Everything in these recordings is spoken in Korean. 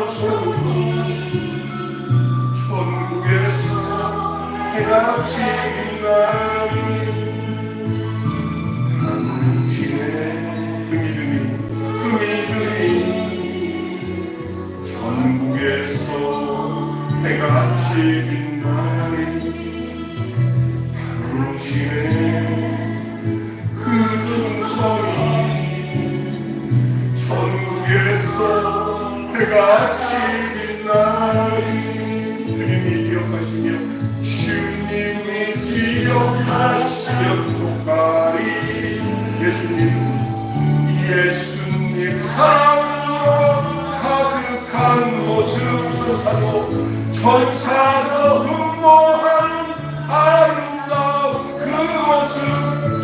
찬송이 천국에서 해가 지는 날 당신의 천국에서 해가 지는 날이 당신의 그 충성이 천국에서 해가 지는 날이 주님이 기억하시면 좋가리 예수님 사랑으로 가득한 모습 천사도 흠모하는 아름다운 그 모습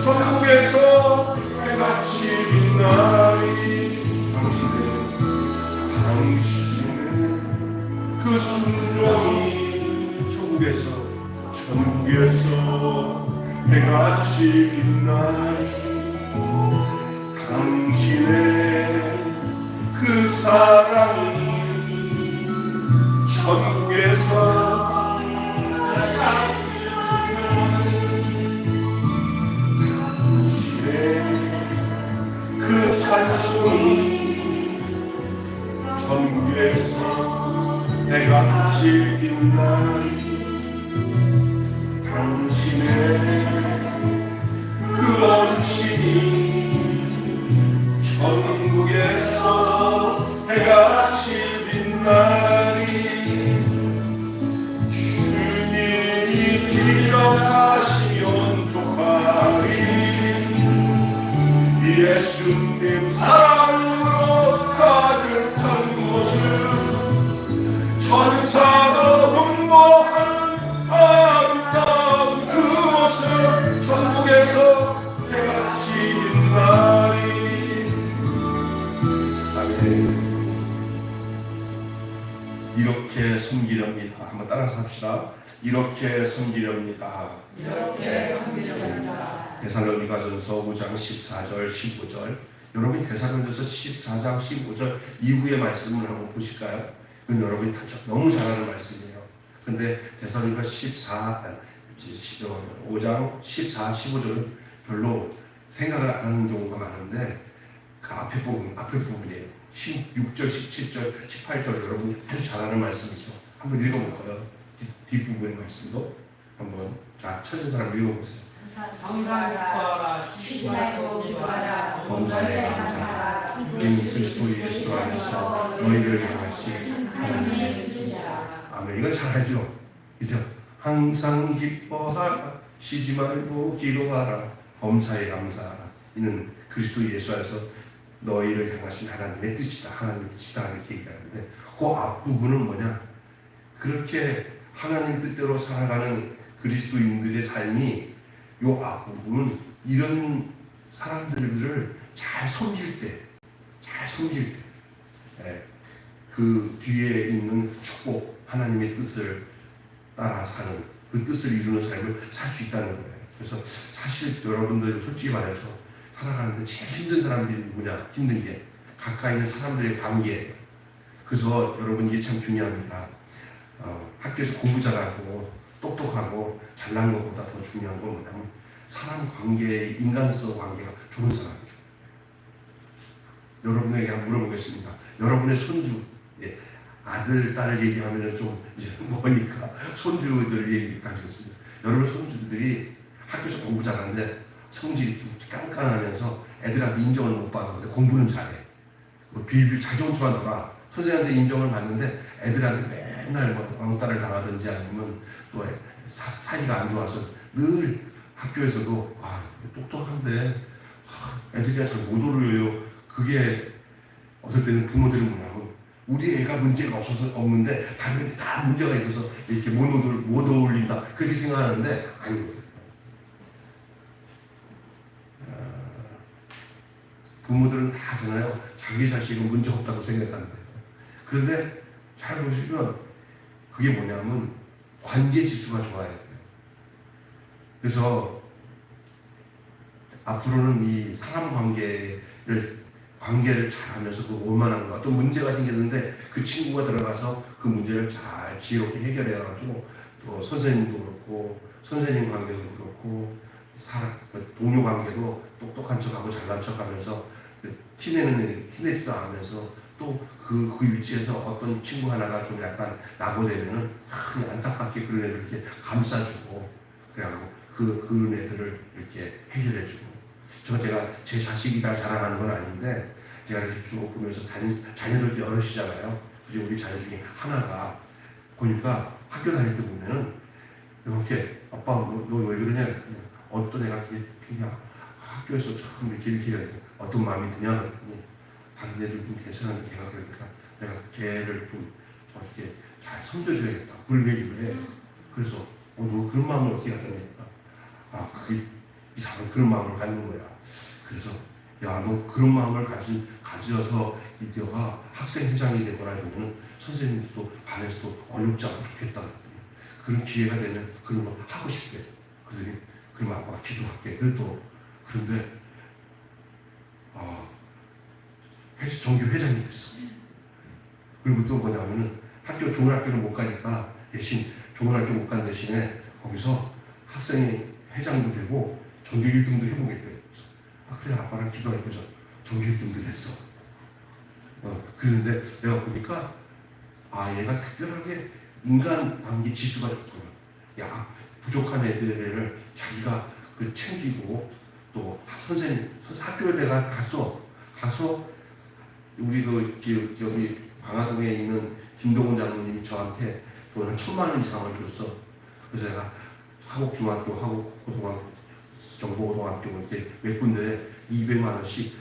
천국에서 해가 지는 날이 당신은 그 순종이 천국에서 해가 지는 날이 당신의 그 사랑이 천국에서 당신의 그 찬송이 천국에서 해가 지는 날이 당신의 그 언신이 천국에서 해가 지는 날이 주님이 기억하시면 좋가리 예수님 사랑으로 가득한 모습 천사도 흠모하는 아름다운 그 모습 천국에서 해가 지는 날이 이렇게 섬기렵니다. 한번 따라서 합시다. 이렇게 섬기렵니다. 데살로니가전서 5장 14절 15절 여러분이 데살로니가전서 14장 15절 이후의 말씀을 한번 보실까요? 이건 여러분이 너무 잘 아는 말씀이에요. 근데 데살로니가 5장 14, 15절은 별로 생각을 안 하는 경우가 많은데 그 앞에 부분이에요. 16절, 17절, 18절 여러분이 아주 잘 아는 말씀이죠. 한번 읽어볼까요? 뒷부분의 말씀도 한번 자 찾은 사람 읽어보세요. 감사하라 쉬지 말고 기도하라 범사에 감사하라 우리 그리스도 예수 안에서 너희를 향하신 하나님의 뜻이라. 아멘. 이건 잘 알죠? 그죠? 항상 기뻐하라 쉬지 말고 기도하라 범사에 감사하라. 이는 그리스도 예수 안에서 너희를 향하신 하나님의 뜻이다. 하나님의 뜻이다. 이렇게 얘기하는데 그 앞부분은 뭐냐? 그렇게 하나님 뜻대로 살아가는 그리스도인들의 삶이 요 앞부분은 이런 사람들을 잘 섬길 때 그 뒤에 있는 축복, 하나님의 뜻을 따라 사는 그 뜻을 이루는 삶을 살 수 있다는 거예요. 그래서 사실 여러분들 솔직히 말해서 살아가는데 제일 힘든 사람들이 누구냐? 힘든 게 가까이 있는 사람들의 관계예요. 그래서 여러분 이게 참 중요합니다. 학교에서 공부 잘하고 똑똑하고 잘난 것보다 더 중요한 건 뭐냐면 사람 관계의 인간성 관계가 좋은 사람이죠. 여러분에게 한번 물어보겠습니다. 여러분의 손주, 아들, 딸 얘기하면 좀 이제 뭐니까 손주들 얘기 가지겠습니다. 여러분 손주들이 학교에서 공부 잘하는데 성질이 좀 깐깐하면서 애들한테 인정을 못 받는데 공부는 잘해. 빌빌 자기 혼자만 놀아. 선생님한테 인정을 받는데 애들한테 맨날 왕따를 당하든지 아니면 또 사이가 안 좋아서 늘 학교에서도 똑똑한데 애들이 잘 못 오르요. 그게 어떨 때는 부모들은 뭐냐면 우리 애가 문제가 없는데 다른 애들 다 문제가 있어서 이렇게 못 어울린다 그렇게 생각하는데 아니요. 부모들은 다 하잖아요. 자기 자식은 문제 없다고 생각한대요. 그런데 잘 보시면 그게 뭐냐면 관계 지수가 좋아야 돼요. 그래서 앞으로는 이 사람 관계를 잘하면서 그 원만한 거 어떤 문제가 생겼는데 그 친구가 들어가서 그 문제를 잘 지혜롭게 해결해가지고 또 선생님도 그렇고 선생님 관계도 그렇고 동료 관계도 똑똑한 척하고 잘난 척하면서 티내는 티내지도 않으면서 또 그 위치에서 어떤 친구 하나가 좀 약간 낙오되면은 그냥 안타깝게 그런 애들 이렇게 감싸주고 그래갖고 그런 애들을 이렇게 해결해주고 제가 제 자식이라 자랑하는 건 아닌데 제가 이렇게 쭉 보면서 자녀들 여럿이잖아요. 그죠? 우리 자녀 중에 하나가 보니까 학교 다닐 때 보면은 이렇게 아빠 너 왜 그러냐 그랬더니 어떤 애가 그냥 학교에서 참 이렇게 어떤 마음이 드냐 그랬더니 다른 애들 좀 괜찮은데 걔가 그러니까 내가 걔를 좀 이렇게 잘 섬겨줘야겠다 그런 얘기를 해. 그래서 너 그런 마음을 어떻게 갖다니까 그게 이상한 그런 마음을 갖는 거야. 그래서 야 너 그런 마음을 가져서 너가 학생회장이 되거나 이러면 선생님도 반에서도 어렵지 않고 좋겠다. 그런 기회가 되면 그런 거 하고 싶대. 그러더니 그럼 아빠가 기도할게. 그런데 정규 회장이 됐어. 그리고 또 뭐냐면은 좋은 학교를 못 가니까 대신 좋은 학교 못 간 대신에 거기서 학생이 회장도 되고 전교 1등도 해보겠대. 그래 아빠랑 기도해보자. 전교 1등도 됐어. 그런데 내가 보니까 얘가 특별하게 인간관계 지수가 좋구나. 부족한 애들을 자기가 챙기고 또 선생님 학교에 내가 가서 우리 여기 방화동에 있는 김동훈 장로님이 저한테 돈 한 1,000만 원 이상을 줬어. 그래서 내가 하곡중학교, 하곡고등학교, 정보고등학교 이렇게 몇 군데 200만 원씩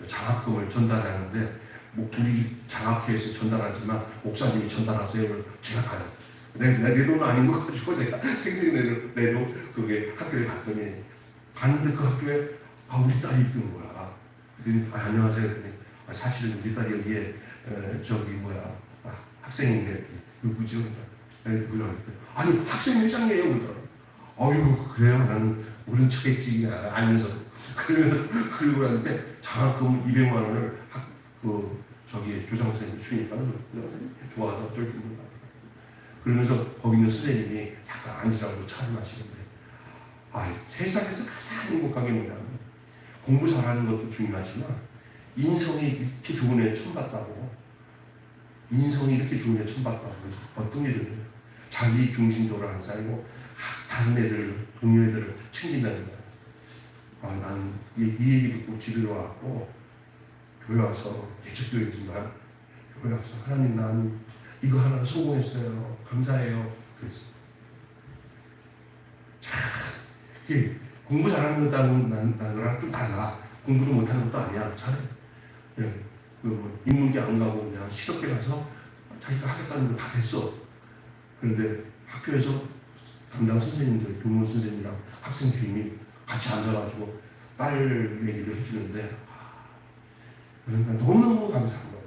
장학금을 전달하는데 우리 장학회에서 전달하지만 목사님이 전달하세요. 제가 가요. 내 돈은 아닌 거 가지고 내가 생생 내로 그게 학교에 갔는데 그 학교에 우리 딸이 있는 거야. 그랬더니 안녕하세요. 그랬더니 사실은 우리 딸이 여기에 학생인데 누구죠? 누구라고 아니 학생회장이에요. 그러더라고. 어휴 그래요? 나는 모른 척했지 알면서 그러고 나는데 장학금 200만 원을 교장 선생님 주니까 교장 선생님 좋아서 어쩔 줄 몰라. 그러면서 거기 있는 선생님이 잠깐 앉으라고 차를 마시는데 세상에서 가장 행복한 게 뭐냐면 공부 잘하는 것도 중요하지만 인성이 이렇게 좋은 애 처음 봤다고. 인성이 이렇게 좋은 애 처음 봤다고. 어떤 게 좋냐면 자기 중심적으로 안 살고 다른 애들, 동료 애들을 챙긴다는 거야. 난 이 얘기 듣고 집에 와갖고 교회 와서 개척교회지만 교회 와서 하나님 난 이거 하나 성공했어요. 감사해요. 그랬어. 이게 공부 잘하는 것하고 나랑 좀 달라. 공부도 못하는 것도 아니야. 잘해. 인문계 안 가고 그냥 시럽게 가서 자기가 하겠다는 거 다 됐어. 그런데 학교에서 담당 선생님들, 교문 선생님이랑 학생들이 같이 앉아가지고 딸 얘기를 해주는데 너무너무 감사한 거예요.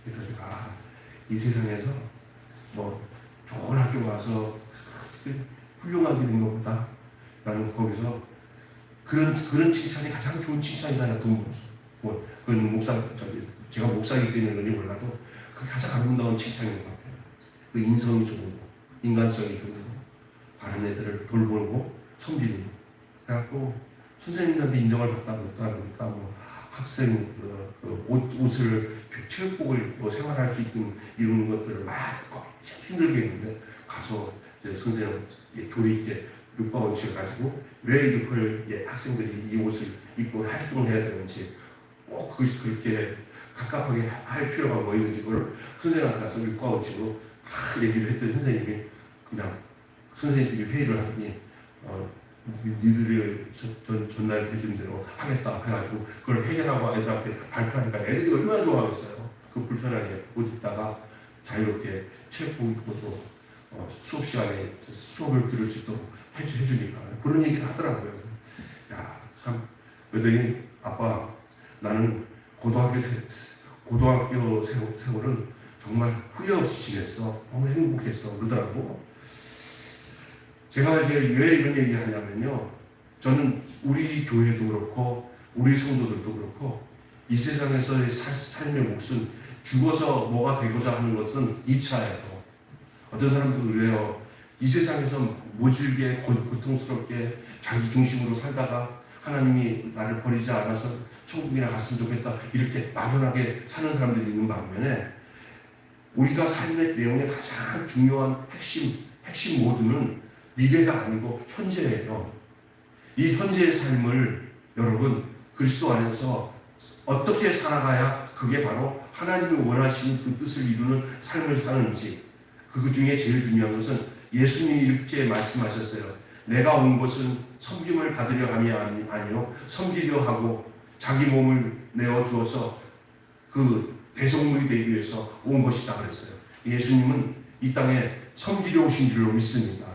그래서 이 세상에서 좋은 학교 가서 훌륭하게 된 것보다 나는 거기서 그런 칭찬이 가장 좋은 칭찬이잖아요. 돈 벌어서. 그건 제가 목사이기 때문에 그런지 몰라도 그게 가장 아름다운 칭찬인 것 같아요. 그 인성이 좋은 거, 인간성이 좋은 거, 다른 애들을 돌보고 섬기는 거. 그래갖고 선생님한테 인정을 받다 보니까 학생 옷을 체육복을 입고 생활할 수 있는 이런 것들을 막 힘들게 했는데 가서 선생님 조리 있게 육과 원칙을 가지고 왜 이걸 학생들이 이 옷을 입고 활동을 해야 되는지 꼭 그것이 그렇게 갑갑하게 할 필요가 뭐 있는지 그걸 선생님한테 가서 육과 원칙으로 얘기를 했더니 선생님이 그냥 선생님들이 회의를 하더니 니들이 전날 해준 대로 하겠다 해가지고 그걸 해결하고 애들한테 발표하니까 애들이 얼마나 좋아하겠어요. 그 불편하게 옷 입다가 자유롭게 체육복 입고 또 수업 시간에 수업을 들을 수 있도록 해주니까 그런 얘기를 하더라고요. 그래서 참 그랬더니 아빠 나는 고등학교 세월은 정말 후회 없이 지냈어. 너무 행복했어. 그러더라고. 제가 이제 왜 이런 얘기 하냐면요. 저는 우리 교회도 그렇고 우리 성도들도 그렇고 이 세상에서의 삶의 몫은 죽어서 뭐가 되고자 하는 것은 2차예요. 어떤 사람들은 그래요. 이 세상에서 모질게 고통스럽게 자기 중심으로 살다가 하나님이 나를 버리지 않아서 천국이나 갔으면 좋겠다 이렇게 막연하게 사는 사람들이 있는 반면에 우리가 삶의 내용의 가장 중요한 핵심 모드는 미래가 아니고 현재예요. 이 현재의 삶을 여러분 그리스도 안에서 어떻게 살아가야 그게 바로 하나님이 원하시는 그 뜻을 이루는 삶을 사는지 그 중에 제일 중요한 것은 예수님이 이렇게 말씀하셨어요. 내가 온 것은 섬김을 받으려 함이 아니요 섬기려 하고 자기 몸을 내어주어서 그 대속물이 되기 위해서 온 것이다 그랬어요. 예수님은 이 땅에 섬기려 오신 줄로 믿습니다.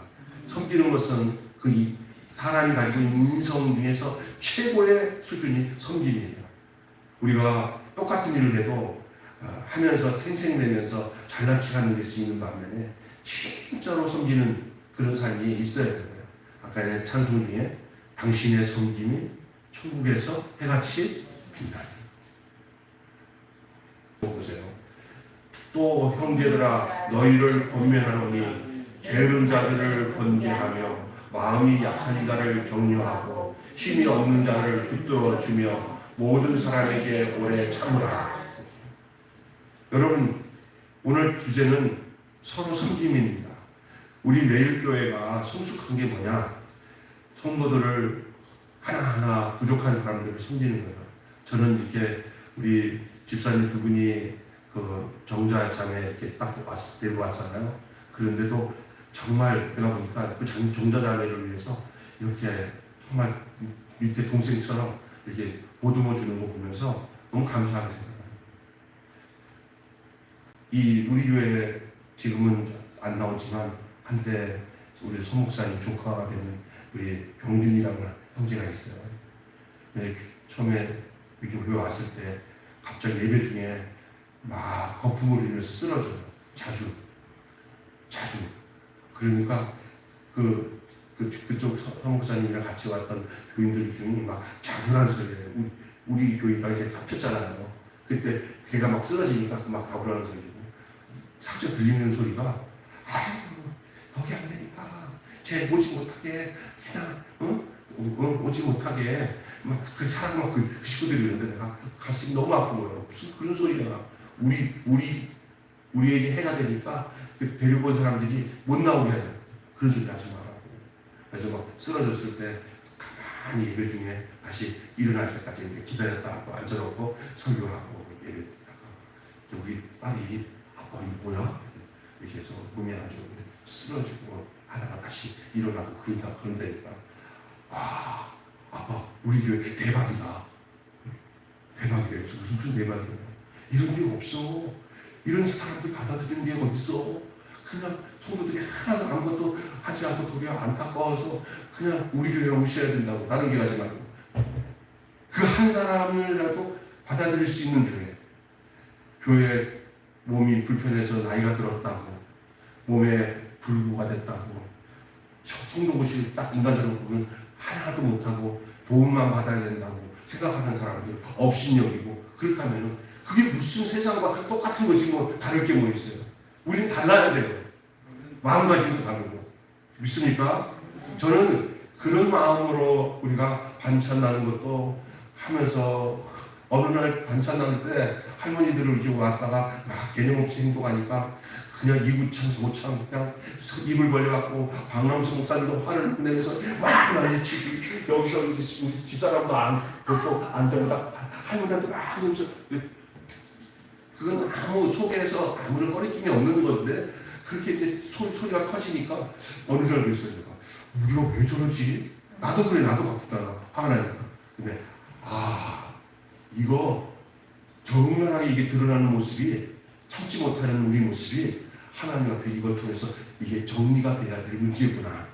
섬기는 것은 그 사람이 가지고 있는 인성 중에서 최고의 수준이 섬김이에요. 우리가 똑같은 일을 해도 하면서 생생내면서 잘난 척하는 데 쓰이는 반면에 진짜로 섬기는 그런 삶이 있어야 되고요. 아까 찬송 중에 당신의 섬김이 천국에서 해같이 빛나리. 보세요. 또 형제들아 너희를 권면하노니 게으른 자들을 권계하며 마음이 약한 자를 격려하고 힘이 없는 자를 붙들어 주며 모든 사람에게 오래 참으라. 여러분 오늘 주제는 서로 섬김입니다. 우리 매일교회가 성숙한 게 뭐냐? 성도들을 하나하나 부족한 사람들을 섬기는 거예요. 저는 이렇게 우리 집사님 두 분이 그 정자잠에 이렇게 딱 데려왔잖아요. 그런데도 정말 내가 보니까 그 정자자매를 위해서 이렇게 정말 밑에 동생처럼 이렇게 보듬어 주는 거 보면서 너무 감사하게 생각해요. 이 우리 교회에 지금은 안 나오지만 한때 우리 소목사님 조카가 되는 우리 병준이라는 형제가 있어요. 네, 처음에 이렇게 교회 왔을 때 갑자기 예배 중에 막 거품을 흘리면서 쓰러져요. 자주. 그러니까 그쪽 소목사님이랑 같이 왔던 교인들 중에 막 자분한 소리예요. 우리 교회가 이렇게 합쳤잖아요. 그때 걔가 막 쓰러지니까 막 가부라는 소리고 살짝 들리는 소리가 아유 거기 안 되니까 쟤 오지 못하게 그냥 오지 못하게 막 그렇게 하라고 막 그 식구들이 이러는데 내가 가슴이 너무 아픈 거예요. 무슨 그런 소리가 우리에게 해가 되니까 그 데리고 온 사람들이 못 나오게 해요. 그런 소리 하지 말라고. 그래서 막 쓰러졌을 때 가만히 예배 중에 다시 일어날 때까지 이렇게 기다렸다 하고 앉아놓고 설교하고 예배했다가 우리 딸이 아빠 이거 뭐야? 이렇게 해서 몸이 안 좋은데 쓰러지고 하다가 다시 일어나고 그런다니까 아 아빠 우리 교회 대박이다. 대박이래요. 무슨 대박이래요. 이런 게 없어. 이런 사람들 받아들이는 게 어딨어. 그냥 성도들이 하나도 아무것도 하지 않고 되게 안타까워서 그냥 우리 교회에 오셔야 된다고 다른 교회 하지 말고 그 한 사람을라도 받아들일 수 있는 교회 몸이 불편해서 나이가 들었다고 몸에 불구가 됐다고 성도고시 딱 인간적으로 보면 하나도 못하고 도움만 받아야 된다고 생각하는 사람들 업신여기고 그렇다면 그게 무슨 세상과 똑같은 거지 뭐 다를 게 뭐 있어요. 우리는 달라야 돼요. 마음가짐도 다르고 믿습니까? 저는 그런 마음으로 우리가 반찬 나는 것도 하면서 어느 날 반찬 나눌 때 할머니들을 이렇게 왔다가 막 개념 없이 행동하니까 그냥 이구창 저구창 그냥 입을 벌려갖고 박남수 목사님도 화를 내면서 막 난리치고 여기서 우리 집사람도 그것도 안 되고 할머니한테 막 그러면서 그건 아무 속에서 아무런 거리낌이 없는 건데 그렇게 이제 소리가 커지니까 어느 날 그랬어요. 우리가 왜 저러지? 나도 그래 나도 바쁘다 화가 나니까. 근데 이거 적나라하게 이게 드러나는 모습이 참지 못하는 우리 모습이 하나님 앞에 이걸 통해서 이게 정리가 돼야 될 문제구나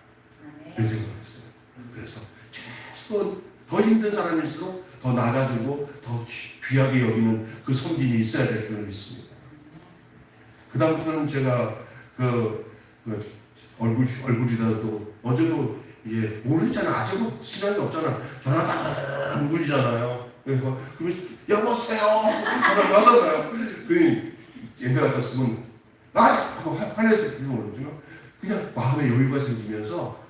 이런 생각을 했어요. 그래서 최소 더 힘든 사람일수록 더 낮아지고 더 귀하게 여기는 그 섬김이 있어야 될 줄을 믿습니다. 그 다음부터는 제가 얼굴이라도 어제도 이게 모르잖아. 아직도 시간이 없잖아. 전화 딱 안 굴리잖아요. 그래서 여보세요 전화를 하잖아요. 그 옛날 같았으면 하고 화내서 그냥 마음의 여유가 생기면서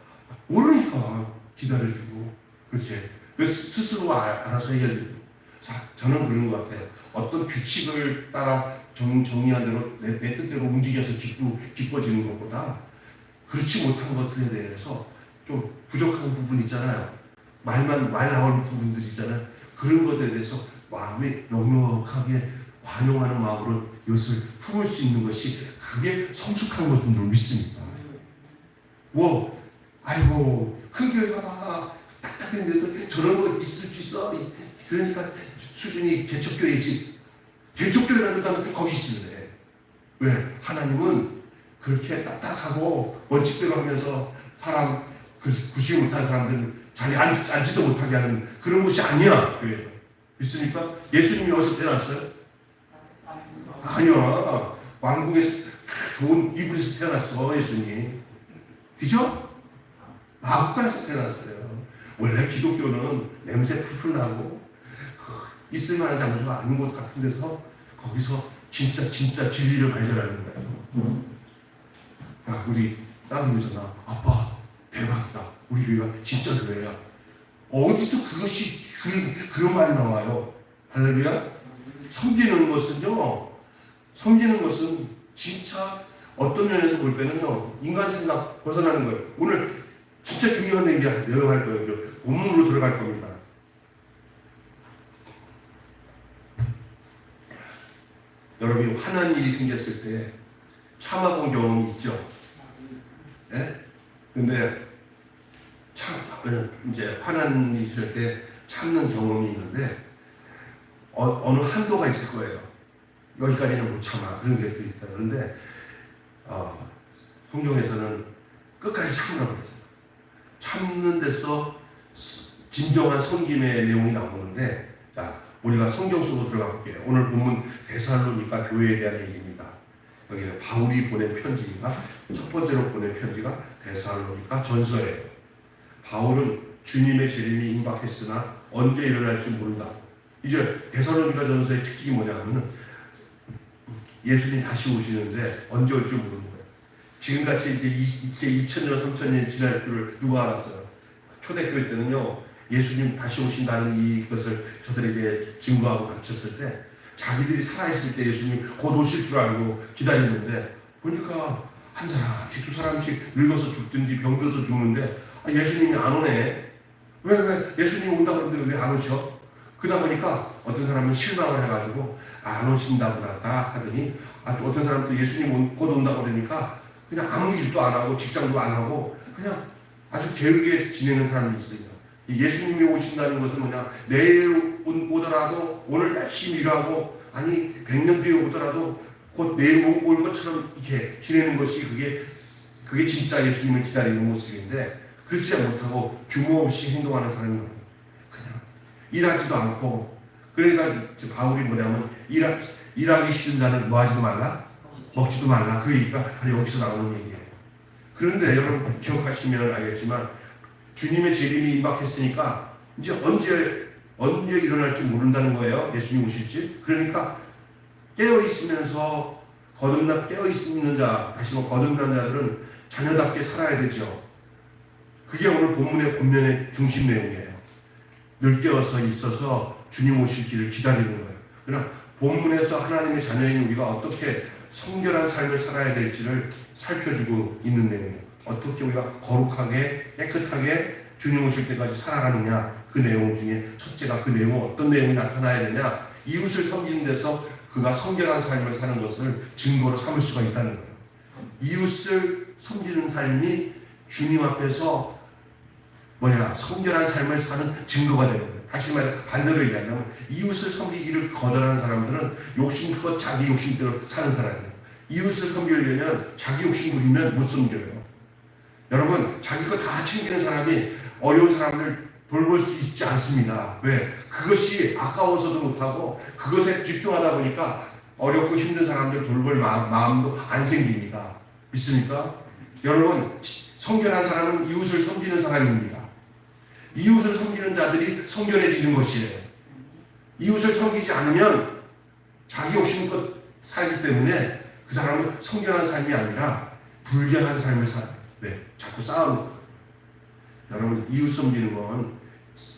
모르니까 기다려주고 그렇게 스스로 알아서 해결되고. 자, 저는 그런 것 같아요. 어떤 규칙을 따라 정리한 대로 내 뜻대로 움직여서 기뻐지는 것보다 그렇지 못한 것에 대해서 좀 부족한 부분 있잖아요. 말 나올 부분들 있잖아요. 그런 것에 대해서 마음이 넉넉하게 관용하는 마음으로 이것을 품을 수 있는 것이 그게 성숙한 것인 줄 믿습니다. 아이고 큰 교회가 막 딱딱한 데서 저런 거 있을 수 있어. 그러니까 수준이 개척교회지. 개척교회라는 단어는 거기 있을래. 왜? 하나님은 그렇게 딱딱하고 원칙대로 하면서 사람 구시지 못한 사람들은 자리 앉지도 못하게 하는 그런 곳이 아니야. 교회가. 믿습니까? 예수님이 어디서 태어났어요? 아니야. 왕국에서 좋은 이불에서 태어났어. 예수님. 그죠? 마국간에서 태어났어요. 원래 기독교는 냄새 풀풀 나고 있을만한 장소가 아닌 곳 같은 데서 거기서 진짜 진리를 발견하는 거예요. 우리 따님이잖아. 아빠 대박이다. 우리 교회가 진짜 교회야. 어디서 그것이 그런 말이 나와요. 할렐루야. 섬기는 것은 진짜 어떤 면에서 볼 때는요, 인간 생각 벗어나는 거예요. 오늘 진짜 중요한 내용할 거예요. 본문으로 들어갈 겁니다. 여러분이 화난 일이 생겼을 때 참아본 경험이 있죠? 예? 근데 이제 화난 일이 있을 때 참는 경험이 있는데 어느 한도가 있을 거예요. 여기까지는 못 참아. 그런 게 있어요. 그런데 성경에서는 끝까지 참으라고 했어요. 참는 데서 진정한 섬김의 내용이 나오는데, 자, 우리가 성경 속으로 들어가 볼게요. 오늘 본문 데살로니가 교회에 대한 얘기입니다. 여기 바울이 보낸 편지가 첫 번째로 보낸 편지가 데살로니가 전서예요. 바울은 주님의 재림이 임박했으나 언제 일어날지 모른다. 이제 데살로니가 전서의 특징이 뭐냐면은 예수님 다시 오시는데 언제 올지 모르는 거예요. 지금같이 이제 2000년, 3000년 지날 줄을 누가 알았어요? 초대교회 때는요, 예수님 다시 오신다는 이것을 저들에게 증거하고 가르쳤을 때 자기들이 살아있을 때 예수님 곧 오실 줄 알고 기다렸는데 보니까 한 사람씩 두 사람씩 늙어서 죽든지 병들어서 죽는데 예수님이 안 오네. 왜 예수님 온다 그러는데 왜 안 오셔? 그러다 보니까 어떤 사람은 실망을 해가지고 안 오신다고 그랬다 하더니 어떤 사람은 또 예수님 곧 온다고 그러니까 그냥 아무 일도 안 하고 직장도 안 하고 그냥 아주 게으르게 지내는 사람이 있어요. 예수님이 오신다는 것은 뭐냐, 내일 오더라도 오늘 열심히 일하고, 아니 100년 뒤에 오더라도 곧 내일 올 것처럼 이렇게 지내는 것이 그게 진짜 예수님을 기다리는 모습인데, 그렇지 못하고 규모 없이 행동하는 사람이 많아요. 그냥 일하지도 않고. 그러니까 바울이 뭐냐면 일하기 싫은 자는 뭐 하지도 말라? 먹지도 말라. 그 얘기가 바로 여기서 나오는 얘기예요. 그런데 여러분 기억하시면 알겠지만 주님의 재림이 임박했으니까 이제 언제 일어날지 모른다는 거예요. 예수님 오실지. 그러니까 깨어있으면서 깨어있는 자, 다시 거듭난 자들은 자녀답게 살아야 되죠. 그게 오늘 본문의 본면의 중심 내용이에요. 늘 깨어서 있어서 주님 오실 길을 기다리는 거예요. 그러나 본문에서 하나님의 자녀인 우리가 어떻게 성결한 삶을 살아야 될지를 살펴주고 있는 내용이에요. 어떻게 우리가 거룩하게 깨끗하게 주님 오실 때까지 살아가느냐, 그 내용 중에 첫째가 그 내용 어떤 내용이 나타나야 되냐, 이웃을 섬기는 데서 그가 성결한 삶을 사는 것을 증거로 삼을 수가 있다는 거예요. 이웃을 섬기는 삶이 주님 앞에서 성결한 삶을 사는 증거가 되는 거예요. 다시 말해 반대로 얘기하면 이웃을 섬기기를 거절하는 사람들은 욕심껏 자기 욕심대로 사는 사람이에요. 이웃을 섬기려면 자기 욕심 부리면 못 섬겨요. 여러분, 자기 거 다 챙기는 사람이 어려운 사람을 돌볼 수 있지 않습니다. 왜? 그것이 아까워서도 못하고 그것에 집중하다 보니까 어렵고 힘든 사람들 돌볼 마음도 안 생깁니다. 믿습니까? 여러분, 성결한 사람은 이웃을 섬기는 사람입니다. 이웃을 섬기는 자들이 성결해지는 것이에요. 이웃을 섬기지 않으면 자기 욕심껏 살기 때문에 그 사람은 성결한 삶이 아니라 불결한 삶을 살아요. 왜? 자꾸 싸우는 거예요. 여러분, 이웃 섬기는 건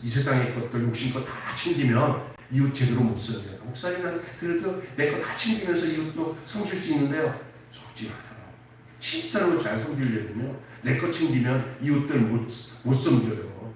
이 세상의 것들 욕심껏 다 챙기면 이웃 제대로 못 섬겨요. 목사님, 난 그래도 내 거 다 챙기면서 이웃도 섬길 수 있는데요. 속지 마요. 진짜로 잘 섬기려면요, 내 거 챙기면 이웃들 못 섬겨요.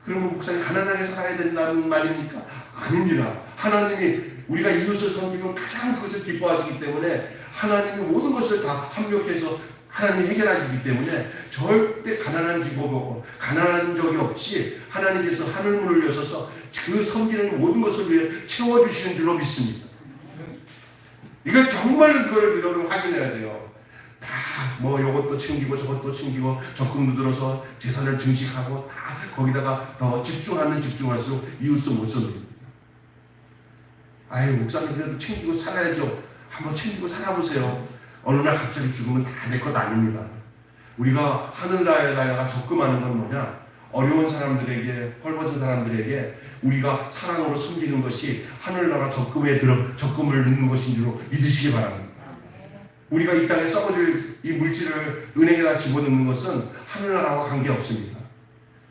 그러면 목사님 가난하게 살아야 된다는 말입니까? 아닙니다. 하나님이 우리가 이웃을 섬기면 가장 그것을 기뻐하시기 때문에 하나님이 모든 것을 다 합력해서 하나님이 해결하시기 때문에 절대 가난한 기복이 없고 가난한 적이 없이 하나님께서 하늘문을 여셔서 그 섬기는 모든 것을 위해 채워주시는 줄로 믿습니다. 이거 정말 그걸 여러분 확인해야 돼요. 다 뭐 이것도 챙기고 저것도 챙기고 적금도 들어서 재산을 증식하고 다 거기다가 더 집중할수록 이웃을 못 섬깁니다. 아유, 목사님 그래도 챙기고 살아야죠. 한번 챙기고 살아보세요. 어느 날 갑자기 죽으면 다 내 것 아닙니다. 우리가 하늘나라에다가 적금하는 건 뭐냐? 어려운 사람들에게, 헐벗은 사람들에게 우리가 사랑으로 섬기는 것이 하늘나라 적금을 넣는 것인 줄 믿으시기 바랍니다. 우리가 이 땅에 썩어질 이 물질을 은행에다 집어넣는 것은 하늘나라와 관계없습니다.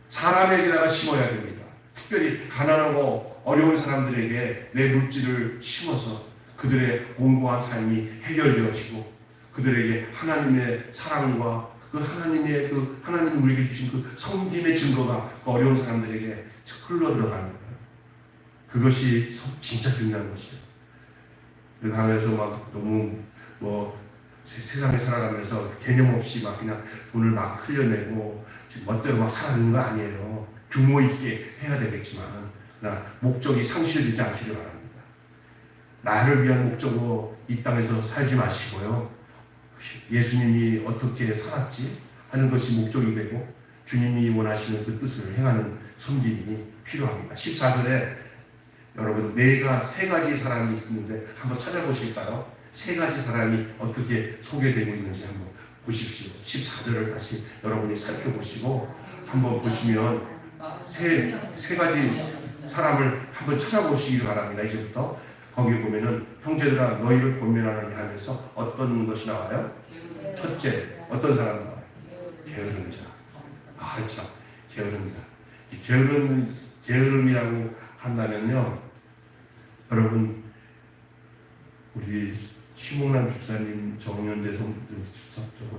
사람에게다가 심어야 됩니다. 특별히 가난하고 어려운 사람들에게 내 물질을 심어서 그들의 공고한 삶이 해결되어지고 그들에게 하나님의 사랑과 하나님이 우리에게 주신 그 섬김의 증거가 그 어려운 사람들에게 흘러들어가는 거예요. 그것이 진짜 중요한 것이에요. 당에서 막 너무 세상에 살아가면서 개념 없이 막 그냥 돈을 막 흘려내고 멋대로 막 살아가는 거 아니에요. 규모 있게 해야 되겠지만 목적이 상실되지 않기를 바랍니다. 나를 위한 목적으로 이 땅에서 살지 마시고요. 예수님이 어떻게 살았지 하는 것이 목적이 되고 주님이 원하시는 그 뜻을 행하는 섬김이 필요합니다. 14절에 여러분 세 가지 사람이 있는데 한번 찾아보실까요? 세 가지 사람이 어떻게 소개되고 있는지 한번 보십시오. 14절을 다시 여러분이 살펴보시고 한번 보시면 세 가지 사람을 한번 찾아보시기 바랍니다. 이제부터 거기 보면은 형제들아 너희를 권면하느니 하면서 어떤 것이 나와요? 첫째, 어떤 사람 나와요? 게으른 자. 참, 게으른 자. 이 게으름이라고 한다면요, 여러분, 우리 심홍란 집사님, 정연대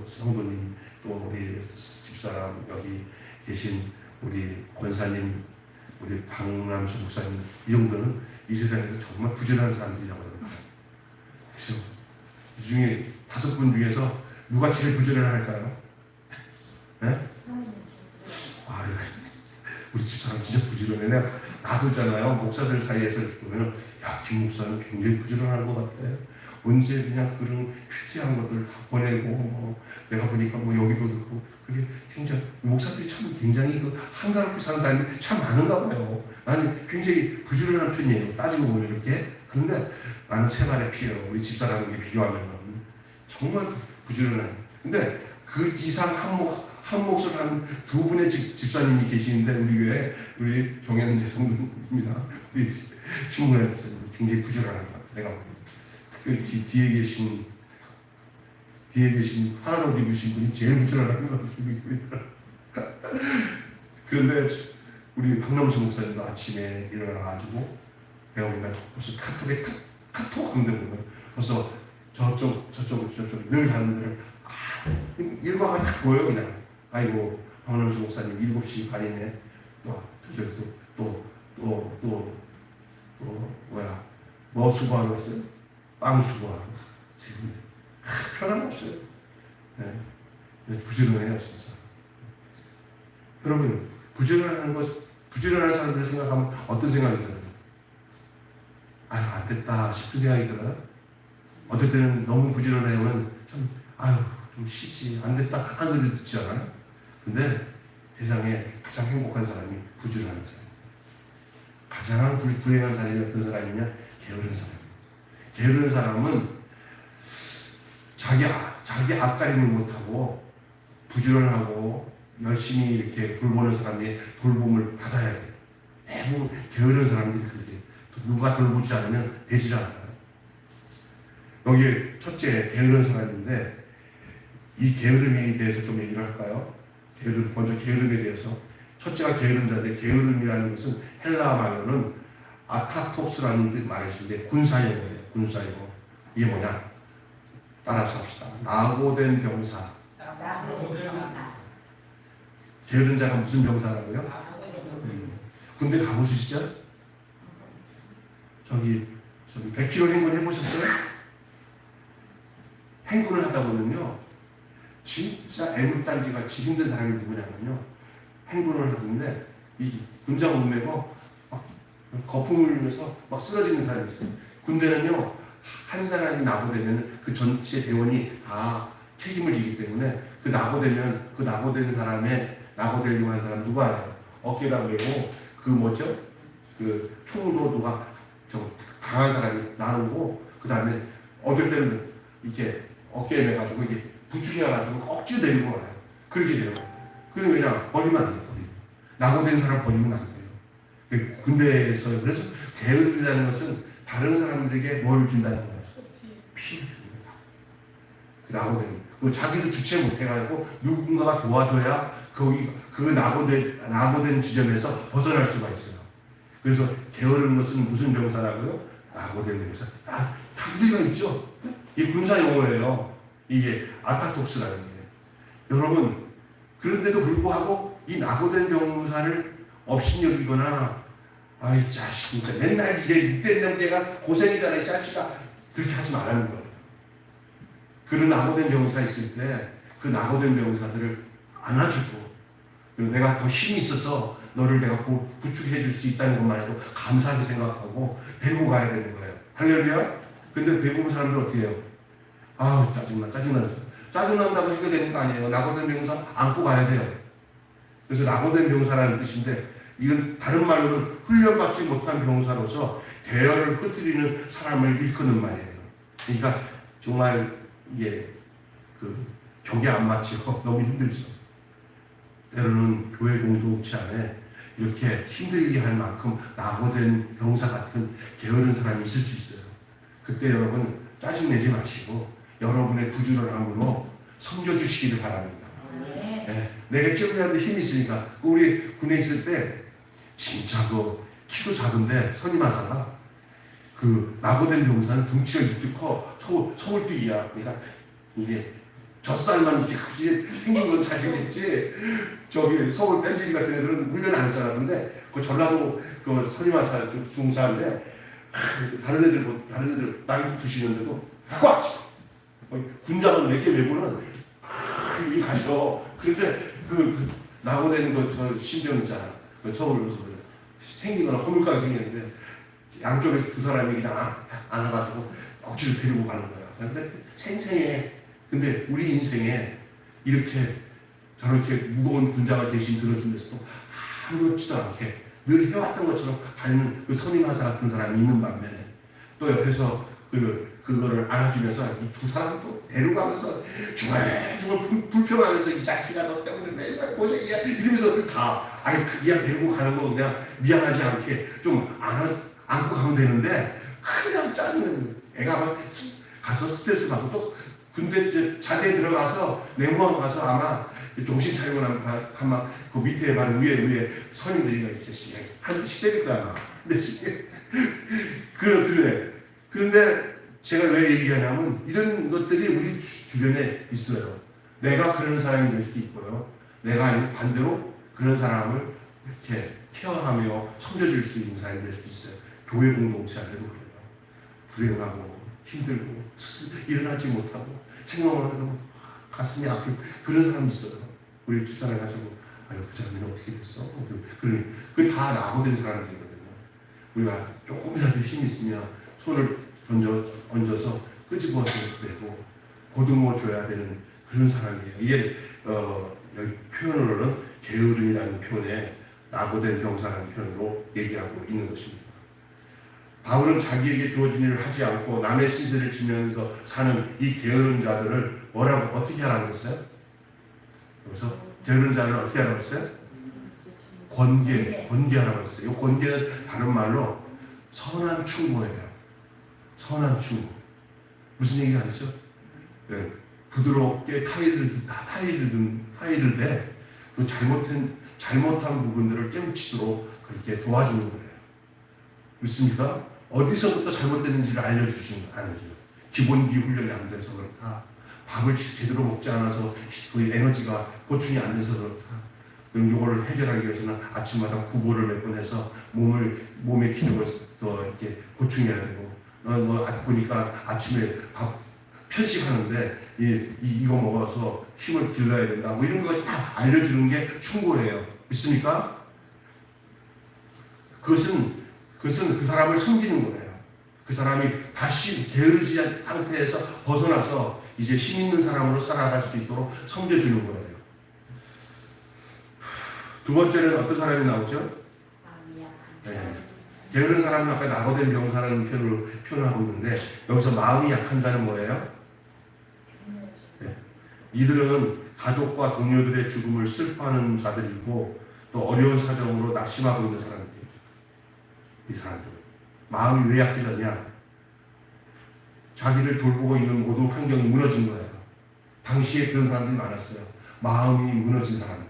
성도님, 또 우리 집사람, 여기 계신 우리 권사님, 우리 박남수 목사님, 이 정도는 이 세상에서 정말 부지런한 사람들이라고 합니다. 그렇죠? 이 중에 5분 중에서 누가 제일 부지런할까요? 네? 우리 집사람 진짜 부지런해. 내가 놔두잖아요. 목사들 사이에서 보면 야, 김 목사는 굉장히 부지런할 것 같아. 언제 그냥 그런 퀴티한 것들 다 보내고 내가 보니까 여기도 듣고 그게 굉장히 목사들이 참 굉장히 한가롭게 사는 사람이 참 많은가 봐요. 나는 굉장히 부지런한 편이에요. 따지고 보면 이렇게. 그런데 나는 세 발의 피예요. 우리 집사람에게 비교하면 정말 부지런해요. 근데 그 이상 한 몫을 한 2분의 집사님이 계시는데 우리 교회 우리 정현 성도입니다. 우리 신문의 집사님 굉장히 부지런한 것 같아요. 내가 보면 특별히 뒤에 계신 하나로 입으신 분이 제일 부지런한 것 같습니다. 그런데 우리 박남수 목사님도 아침에 일어나가지고 내가 보니까 무슨 카톡 한데 보면 벌써 저쪽 늘 가는 데를 일과가 딱 보여 그냥. 아이고 박남수 목사님 7시 반이네. 뭐 수고하러 갔어요? 빵 수고하러. 지금 편한 거 없어요. 네. 부지런해요 진짜. 여러분 부지런한 사람들 생각하면 어떤 생각이 들어요? 아유 안 됐다 싶은 생각이 들어요? 어떨 때는 너무 부지런해면 참 좀 쉬지 안 됐다 하는 소리 듣지 않아요? 근데 세상에 가장 행복한 사람이 부지런한 사람. 가장 불행한 사람이 어떤 사람이냐? 게으른 사람. 게으른 사람은 자기 앞가림을 못하고 부지런하고 열심히 이렇게 돌보는 사람이 돌봄을 받아야 돼요. 대부분 게으른 사람들이 그렇게 누가 돌보지 않으면 되질 않아요. 여기에 첫째 게으른 사람인데 이 게으름에 대해서 좀 얘기를 할까요? 먼저 게으름에 대해서. 첫째가 게으른 자인데 게으름이라는 것은 헬라 말로는 아타톡스라는 뜻 말인데 군사용어예요. 군사용어. 이게 뭐냐? 따라서 합시다. 낙오된 병사. 게으른 자가 무슨 병사라고요? 군대 가보시죠? 저기 100km 행군 해보셨어요? 행군을 하다 보면요, 진짜 애물단지가 힘든 사람이 누구냐면요, 행군을 하는데 이 군장 못 메고 막 거품을 흘리면서 막 쓰러지는 사람이 있어요. 군대는요, 한 사람이 낙오되면 그 전체 대원이 다 책임을 지기 때문에 그 낙오된 사람의 낙오되려고 하는 사람 누가요? 어깨가 메고 그 총으로 누가 좀 강한 사람이 나누고 그 다음에 어떨 때는 이렇게 어깨에 매가지고 이게 부축해가지고 억지로 내리고 와요. 그렇게 돼요. 그게 왜냐? 버리면 안 돼요. 낙오된 사람 버리면 안 돼요. 군대에서 그래서 게으름이라는 것은 다른 사람들에게 뭘 준다는 거예요? 피를 줍니다. 낙오된 자기도 주체 못해가지고 누군가가 도와줘야 그 낙오된 지점에서 벗어날 수가 있어요. 그래서 게으른 것은 무슨 병사라고요? 낙오된 병사. 단비가 있죠. 이게 군사 용어예요. 이게 아타톡스라는 게. 여러분, 그런데도 불구하고 이 낙오된 병사를 업신여기거나 아이 자식 진짜 맨날 이때는 내가 고생이잖아 이 자식아, 그렇게 하지 말라는 거예요. 그런 낙오된 병사 있을 때 그 낙오된 병사들을 안아주고, 그리고 내가 더 힘이 있어서 너를 내가 구축해 줄 수 있다는 것만 해도 감사하게 생각하고 데리고 가야 되는 거예요. 할렐루야. 근데 대부분 사람들 어떻게 해요? 아우 짜증난다고 해결되는 거 아니에요. 낙오된 병사 안고 가야 돼요. 그래서 낙오된 병사라는 뜻인데, 이건 다른 말로는 훈련받지 못한 병사로서 대열을 흩뜨리는 사람을 일컫는 말이에요. 그러니까 정말 이게 격에 안 맞죠. 너무 힘들죠. 때로는 교회 공동체 안에 이렇게 힘들게 할 만큼 낙오된 병사 같은 게으른 사람이 있을 수 있어요. 그때 여러분 짜증내지 마시고 여러분의 부지런함으로 섬겨주시기를 바랍니다. 네. 내가 끼어들는데 힘이 있으니까. 우리 군에 있을 때 진짜 키도 작은데 선임하사가 낙오된 병사는 등치가 이렇게 커 서울뛰기야. 그러니까 이게 젖살만 이렇게 크지 생긴 건 잘생겼지. 저기 서울 뺀질이 같은 애들은 훈련 안 했잖아. 근데 그 전라도 선임하사 중사인데 다른 애들 나이 드시는데도 꽉 군장을 몇 개 메고는 이 가셔. 그런데 낙오된 저 신병 있잖아. 서울에서 생긴 거는 허물까지 생겼는데 양쪽에 두 사람이 그냥 안아가지고 억지로 데리고 가는 거야. 근데 생생해. 근데 우리 인생에 이렇게 저렇게 무거운 군장을 대신 들어주면서도 아무렇지도 않게 늘 해왔던 것처럼 가는 그 선임하사 같은 사람이 있는 반면에 또 옆에서 그거를 안아주면서 이 두 사람도 데려가면서 중얼중얼 불평하면서 이 자식아 너 때문에 매일 고생이야 이러면서 그냥 데리고 가는 거 그냥 미안하지 않게 좀 안고 가면 되는데 그냥 짜증내는 애가 막 가서 스트레스 받고 또 군대 자대에 들어가서 내무하고 가서 아마 정신 차리고 나면 아마 그 밑에 바로 위에 선임들이 있지 한 시대일 거야 아마. 근데 그래. 그런데 제가 왜 얘기하냐면 이런 것들이 우리 주변에 있어요. 내가 그런 사람이 될 수도 있고요. 내가 아니면 반대로 그런 사람을 이렇게 케어하며 섬겨줄 수 있는 사람이 될 수도 있어요. 교회 공동체 안에도 그래요. 불행하고 힘들고 일어나지 못하고 생각만 해도 가슴이 아프고 그런 사람이 있어요. 우리 집사람이 가지고 그 사람이 어떻게 됐어? 그게 다 낙오된 사람들이거든요. 우리가 조금이라도 힘이 있으면 손을 얹어서 끄집어서 내고 보듬어 줘야 되는 그런 사람이에요. 이게 여기 표현으로는 게으름이라는 표현에 낙오된 병사라는 표현으로 얘기하고 있는 것입니다. 바울은 자기에게 주어진 일을 하지 않고 남의 시대를 지면서 사는 이 게으른 자들을 어떻게 하라고 했어요? 그래서 게으른 자를 어떻게 하라고 했어요? 권계하라고 했어요. 이 권계는 다른 말로 선한 충고예요. 선한 충고. 무슨 얘기 아니죠? 예, 부드럽게 타이를 대 그 잘못한 부분들을 깨우치도록 그렇게 도와주는 거예요. 믿습니까? 어디서부터 잘못됐는지를 알려주시는 거 아니죠. 기본기 훈련이 안 돼서 그렇다. 밥을 제대로 먹지 않아서 그 에너지가 보충이 안 돼서 그렇다. 그럼 이거를 해결하기 위해서는 아침마다 구보를 몇 번 해서 몸의 기능을 더 이렇게 보충해야 되고, 보니까 아침에 밥 편식하는데 이거 먹어서 힘을 길러야 된다. 뭐 이런 것까지 다 알려주는 게 충고예요. 믿습니까? 그것은 그 사람을 섬기는 거예요. 그 사람이 다시 게으르지 상태에서 벗어나서 이제 힘 있는 사람으로 살아갈 수 있도록 섬겨주는 거예요. 두 번째는 어떤 사람이 나오죠? 네. 게으른 사람은 아까 낙오된 병사라는 표현하고 있는데, 여기서 마음이 약한 자는 뭐예요? 네. 이들은 가족과 동료들의 죽음을 슬퍼하는 자들이고 또 어려운 사정으로 낙심하고 있는 사람들이에요. 이 사람들은 마음이 왜 약해졌냐? 자기를 돌보고 있는 모든 환경이 무너진 거예요. 당시에 그런 사람들이 많았어요. 마음이 무너진 사람들,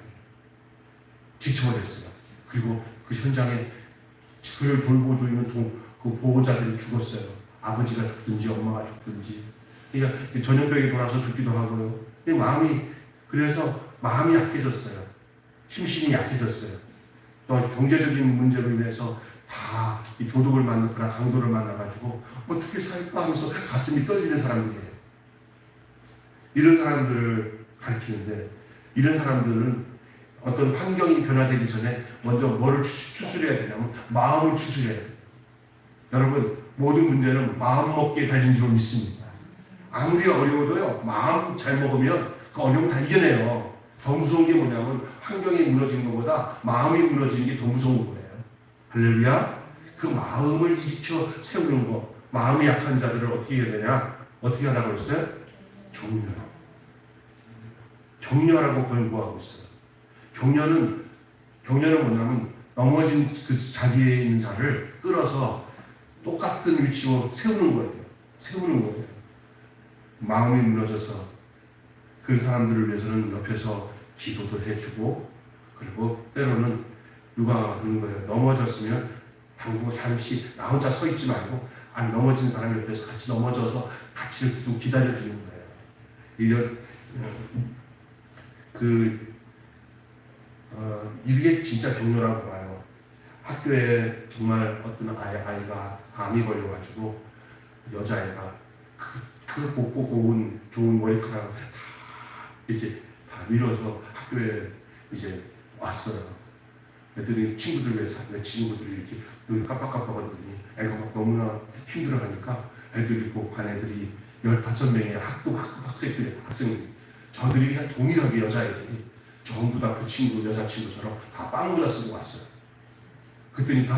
지쳐버렸어요. 그리고 그 현장에 그를 돌보고 있는 그 보호자들이 죽었어요. 아버지가 죽든지 엄마가 죽든지. 그러니까 전염병에 돌아서 죽기도 하고요. 그래서 마음이 약해졌어요. 심신이 약해졌어요. 또 경제적인 문제로 인해서 다 이 도둑을 만났거나 강도를 만나가지고 어떻게 살까 하면서 가슴이 떨리는 사람들이에요. 이런 사람들을 가르치는데, 이런 사람들은 어떤 환경이 변화되기 전에 먼저 뭐를 추스려야 되냐면 마음을 추스려야 돼요. 여러분, 모든 문제는 마음 먹기에 달린 줄 믿습니다. 아무리 어려워도요, 마음 잘 먹으면 그 어려움 다 이겨내요. 더 무서운 게 뭐냐면 환경이 무너지는 것보다 마음이 무너지는 게 더 무서운 거예요. 할렐루야. 그 마음을 일으켜 세우는 거. 마음이 약한 자들을 어떻게 해야 되냐? 어떻게 하라고 했어요? 격려하라고 권고하고 있어요. 격려는 뭐냐면 넘어진 그 자리에 있는 자를 끌어서 똑같은 위치로 세우는 거예요. 마음이 무너져서 그 사람들을 위해서는 옆에서 기도도 해주고, 그리고 때로는 누가 그런 거예요. 넘어졌으면 당구고 잠시 나 혼자 서 있지 말고 안 넘어진 사람 옆에서 같이 넘어져서 같이 좀 기다려주는 거예요. 이게 진짜 격려라고 봐요. 학교에 정말 어떤 아이가 암이 걸려가지고 여자애가 그 곱고 고운 좋은 머리카락을 다 이렇게 다 밀어서 학교에 이제 왔어요. 애들이 내 친구들이 이렇게 눈을 깜빡깜빡하더니 애가 막 너무나 힘들어하니까 반 애들이 15명의 학생들이 저들이 그냥 동일하게 여자애들이 전부 다 그 친구 여자친구처럼 다 빵모자 쓰고 왔어요. 그랬더니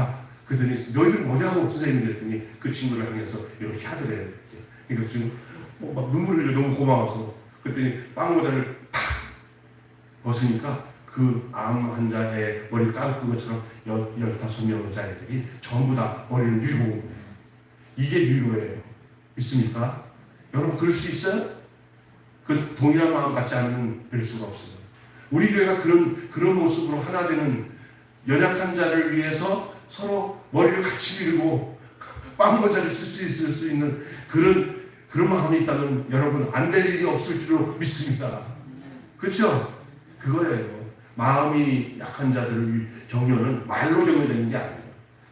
너희들 뭐냐고 선생님이 그랬더니 그 친구를 향해서 이렇게 하더래요. 그러니까 지금 막 눈물 흘려 너무 고마워서. 그랬더니 빵모자를 탁 벗으니까 그 암 환자의 머리를 깎은 것처럼 15명 여자애들이 전부 다 머리를 밀고 온 거예요. 이게 위로예요. 믿습니까? 여러분, 그럴 수 있어요? 그 동일한 마음 갖지 않으면 될 수가 없어요. 우리 교회가 그런 모습으로 하나 되는 연약한 자를 위해서 서로 머리를 같이 밀고 빵모자를 쓸 수 있는 그런 마음이 있다면 여러분, 안 될 일이 없을 줄로 믿습니다. 그렇죠? 그거예요. 마음이 약한 자들을 격려는 말로 격려되는 게 아니에요.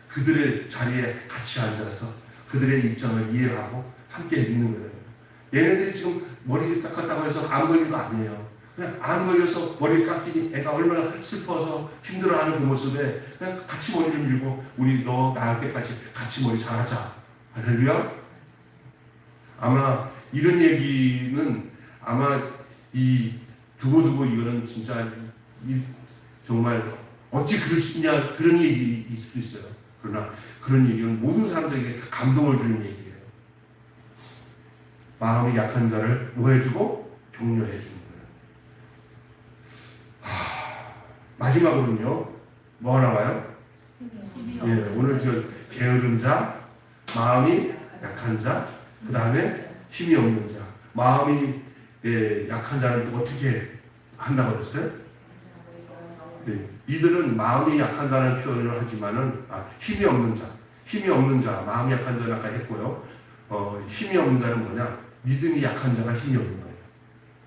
그들의 자리에 같이 앉아서 그들의 입장을 이해하고 함께 있는 거예요. 얘네들이 지금 머리 깎았다고 해서 암 걸린 거 아니에요. 그냥 암 걸려서 머리 깎이니 애가 얼마나 슬퍼서 힘들어하는 그 모습에 그냥 같이 머리를 밀고 우리 너 나을 때까지 같이 머리 잘하자. 할렐루야. 아마 이런 얘기는 이 두고두고 이거는 진짜 정말 어찌 그럴 수 있냐 그런 얘기일 수도 있어요. 그러나 그런 얘기는 모든 사람들에게 감동을 주는 얘기예요. 마음이 약한 자를 뭐 해주고 격려해 주는 거예요. 마지막으로는요, 뭐 하나 봐요? 예, 오늘 게으른 자, 마음이 약한 자, 그 다음에 힘이 없는 자. 마음이 약한 자는 또 어떻게 한다고 그랬어요? 이들은 마음이 약한다는 표현을 하지만은 힘이 없는 자, 마음이 약한 자는 아까 했고요. 힘이 없는 자는 뭐냐? 믿음이 약한 자가 힘이 없는 거예요.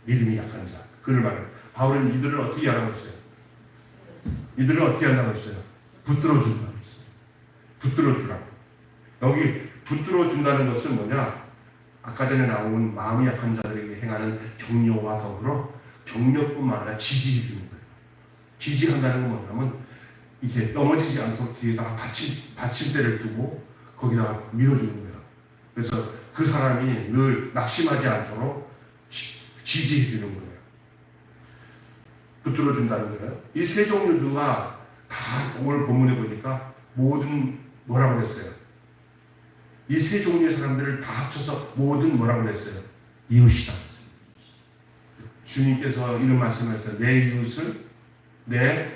믿음이 약한 자. 그를 말해요. 바울은 이들을 어떻게 하라고 했어요? 이들을 어떻게 한다고 했어요? 붙들어 준다고 했어요. 붙들어 주라고. 여기 붙들어 준다는 것은 뭐냐? 아까 전에 나온 마음이 약한 자들에게 행하는 격려와 더불어 격려뿐만 아니라 지지해 주는 거예요. 지지한다는 건 뭐냐면 이게 넘어지지 않도록 뒤에다가 받침대를 두고 거기다가 밀어주는 거예요. 그래서 그 사람이 늘 낙심하지 않도록 지지해 주는 거예요. 붙들어 준다는 거예요. 이 세 종류가 다 오늘 본문에 보니까 모든 뭐라고 했어요? 이 세 종류의 사람들을 다 합쳐서 모든 뭐라고 했어요? 이웃이다. 주님께서 이런 말씀하셨어요. 내 이웃을 내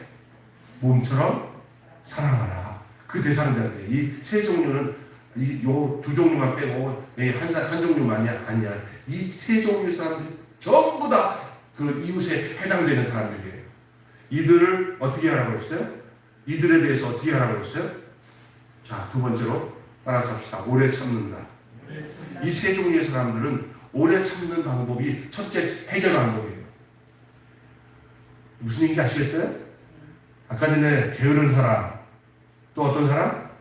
몸처럼 사랑하라. 그 대상자들이에요. 이 세 종류는 요 두 종류만 빼고 한 종류만이 아니야. 이 세 종류의 사람들이 전부 다 그 이웃에 해당되는 사람들이에요. 이들을 어떻게 하라고 했어요? 이들에 대해서 어떻게 하라고 했어요? 자, 두 번째로 따라서 합시다. 오래 참는다. 이 세 종류의 사람들은 오래 참는 방법이 첫째 해결 방법이에요. 무슨 얘기인지 아시겠어요? 아까 전에 게으른 사람, 또 어떤 사람?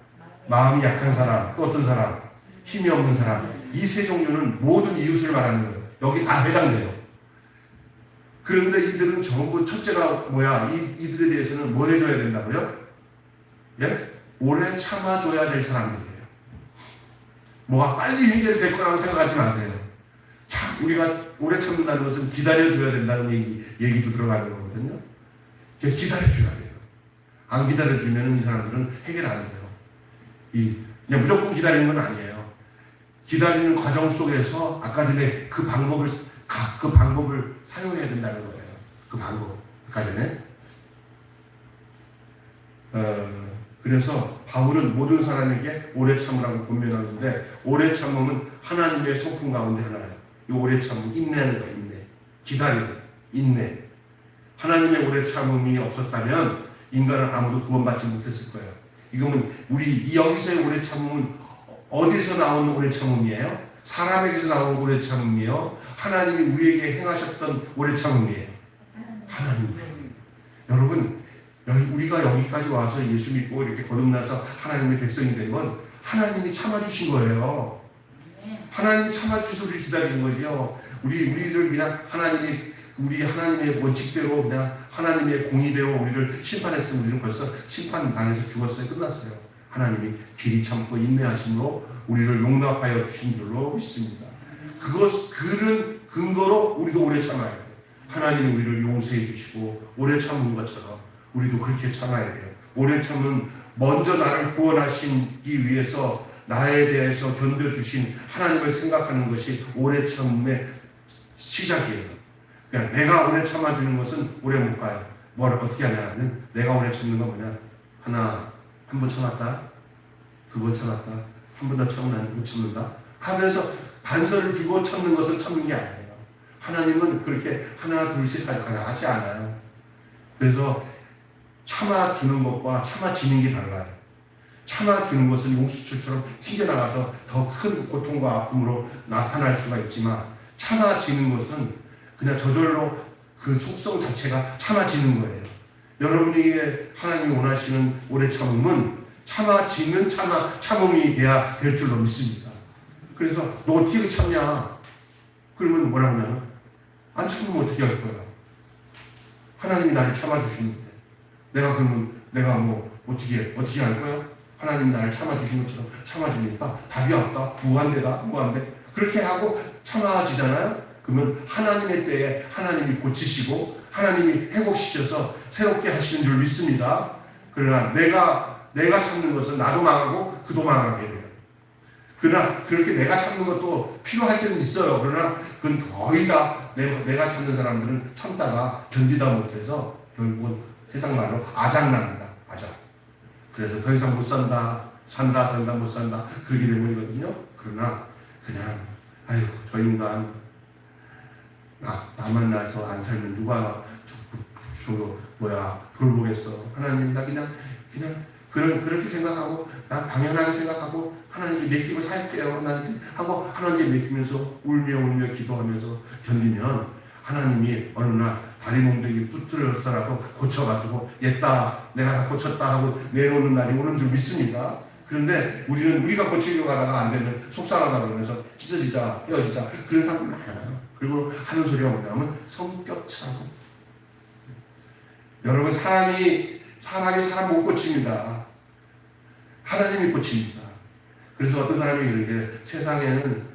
마음이 약한 사람, 또 어떤 사람? 힘이 없는 사람. 이 세 종류는 모든 이웃을 말하는 거예요. 여기 다 해당돼요. 그런데 이들은 전부 첫째가 뭐야? 이들에 대해서는 뭐 해줘야 된다고요? 예? 오래 참아줘야 될 사람들이에요. 뭐가 빨리 해결될 거라고 생각하지 마세요. 참, 우리가 오래 참는다는 것은 기다려줘야 된다는 얘기도 들어가는 거거든요. 기다려줘야 돼요. 안 기다려주면 이 사람들은 해결 안 돼요. 그냥 무조건 기다리는 건 아니에요. 기다리는 과정 속에서 아까 전에 그 방법을 사용해야 된다는 거예요. 그 방법. 아까 전에. 그래서 바울은 모든 사람에게 오래 참으라고 권면하는데, 오래 참음은 하나님의 소품 가운데 하나예요. 이 오래 참음, 인내하는 거예요. 인내. 기다림, 인내. 하나님의 오래 참음이 없었다면 인간은 아무도 구원받지 못했을 거예요. 이거는 여기서의 오래 참음은 어디서 나오는 오래 참음이에요? 사람에게서 나오는 오래 참음이요. 하나님이 우리에게 행하셨던 오래 참음이에요. 하나님. 여러분, 우리가 여기까지 와서 예수 믿고 이렇게 거듭나서 하나님의 백성이 된 건 하나님이 참아주신 거예요. 하나님이 참아주셔서 우리 기다리는 거죠. 우리를 그냥 우리 하나님의 원칙대로 그냥 하나님의 공의대로 우리를 심판했으면 우리는 벌써 심판당해서 죽었어요. 끝났어요. 하나님이 길이 참고 인내하심으로 우리를 용납하여 주신 줄로 믿습니다. 그런 근거로 우리도 오래 참아야 돼요. 하나님이 우리를 용서해 주시고 오래 참은 것처럼 우리도 그렇게 참아야 돼요. 오래 참은 먼저 나를 구원하시기 위해서 나에 대해서 견뎌주신 하나님을 생각하는 것이 오래 참음의 시작이에요. 그냥 내가 오래 참아주는 것은 오래 못 가요. 어떻게 하냐면 내가 오래 참는 건 뭐냐? 한 번 참았다, 두 번 참았다, 한 번 더 참으면 못 참는다 하면서 단서를 주고 참는 것은 참는 게 아니에요. 하나님은 그렇게 하나 둘 셋 하지 않아요. 그래서 참아주는 것과 참아지는 게 달라요. 참아주는 것은 용수철처럼 튕겨나가서 더 큰 고통과 아픔으로 나타날 수가 있지만, 참아지는 것은 그냥 저절로 그 속성 자체가 참아지는 거예요. 여러분에게 하나님이 원하시는 오래 참음은 참아지는 참음이 돼야 될 줄로 믿습니다. 그래서 너 어떻게 참냐? 그러면 뭐라고 하냐면 안 참으면 어떻게 할 거야? 하나님이 나를 참아주시는데 내가 어떻게 할 거야? 하나님이 나를 참아주신 것처럼 참아주니까 답이 없다, 무한대 그렇게 하고 참아지잖아요. 그러면 하나님의 때에 하나님이 고치시고 하나님이 회복시켜서 새롭게 하시는 줄 믿습니다. 그러나 내가 참는 것은 나도 망하고 그도 망하게 돼요. 그러나 그렇게 내가 참는 것도 필요할 때는 있어요. 그러나 그건 거의 다 내가 참는 사람들은 참다가 견디다 못해서 결국은 세상 말로 아작납니다. 아작. 그래서 더 이상 못 산다. 산다 못 산다 그렇게 되버리거든요. 그러나 그냥 아유 저 인간 나만 나서 안 살면 누가 돌보겠어. 하나님 나 그냥 그렇게 생각하고 난 당연하게 생각하고 하나님께 맡기고 살게요. 난 하고 하나님께 맡기면서 울며 기도하면서 견디면 하나님이 어느 날 다리 몽둥이 뚫어서라도 고쳐가지고 옛다 내가 다 고쳤다 하고 내놓는 날이 오는 줄 믿습니다. 그런데 우리가 고치려고 하다가 안 되면 속상하다 그러면서 찢어지자 헤어지자 그런 사람들 많아요. 그리고 하는 소리가 뭐냐면 성격 차고. 여러분 사람이 사람 못 고칩니다. 하나님이 고칩니다. 그래서 어떤 사람이 이렇게 세상에는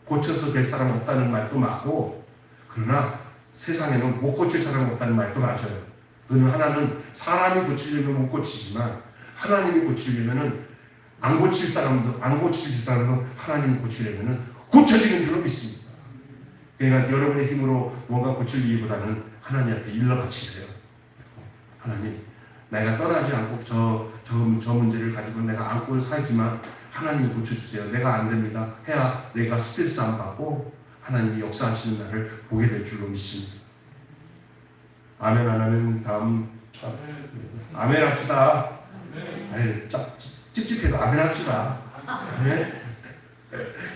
고쳐서 될 사람 없다는 말도 맞고 그러나 세상에는 못 고칠 사람 없다는 말도 맞아요. 그는 하나는 사람이 고치려면 못 고치지만 하나님이 고치려면은 안 고칠 사람도 하나님이 고치려면은 고쳐지는 줄로 믿습니다. 그러니까 여러분의 힘으로 뭔가 고치기보다는 하나님 앞에 일러 바치세요. 하나님, 내가 떠나지 않고 저 문제를 가지고 내가 안고 살지만 하나님이 고쳐주세요. 내가 안 됩니다. 해야 내가 스트레스 안 받고 하나님이 역사하시는 날을 보게 될 줄로 믿습니다. 아멘 안 하는 다음 아멘 합시다. 아유, 찝찝해도 아멘 합시다. 아멘?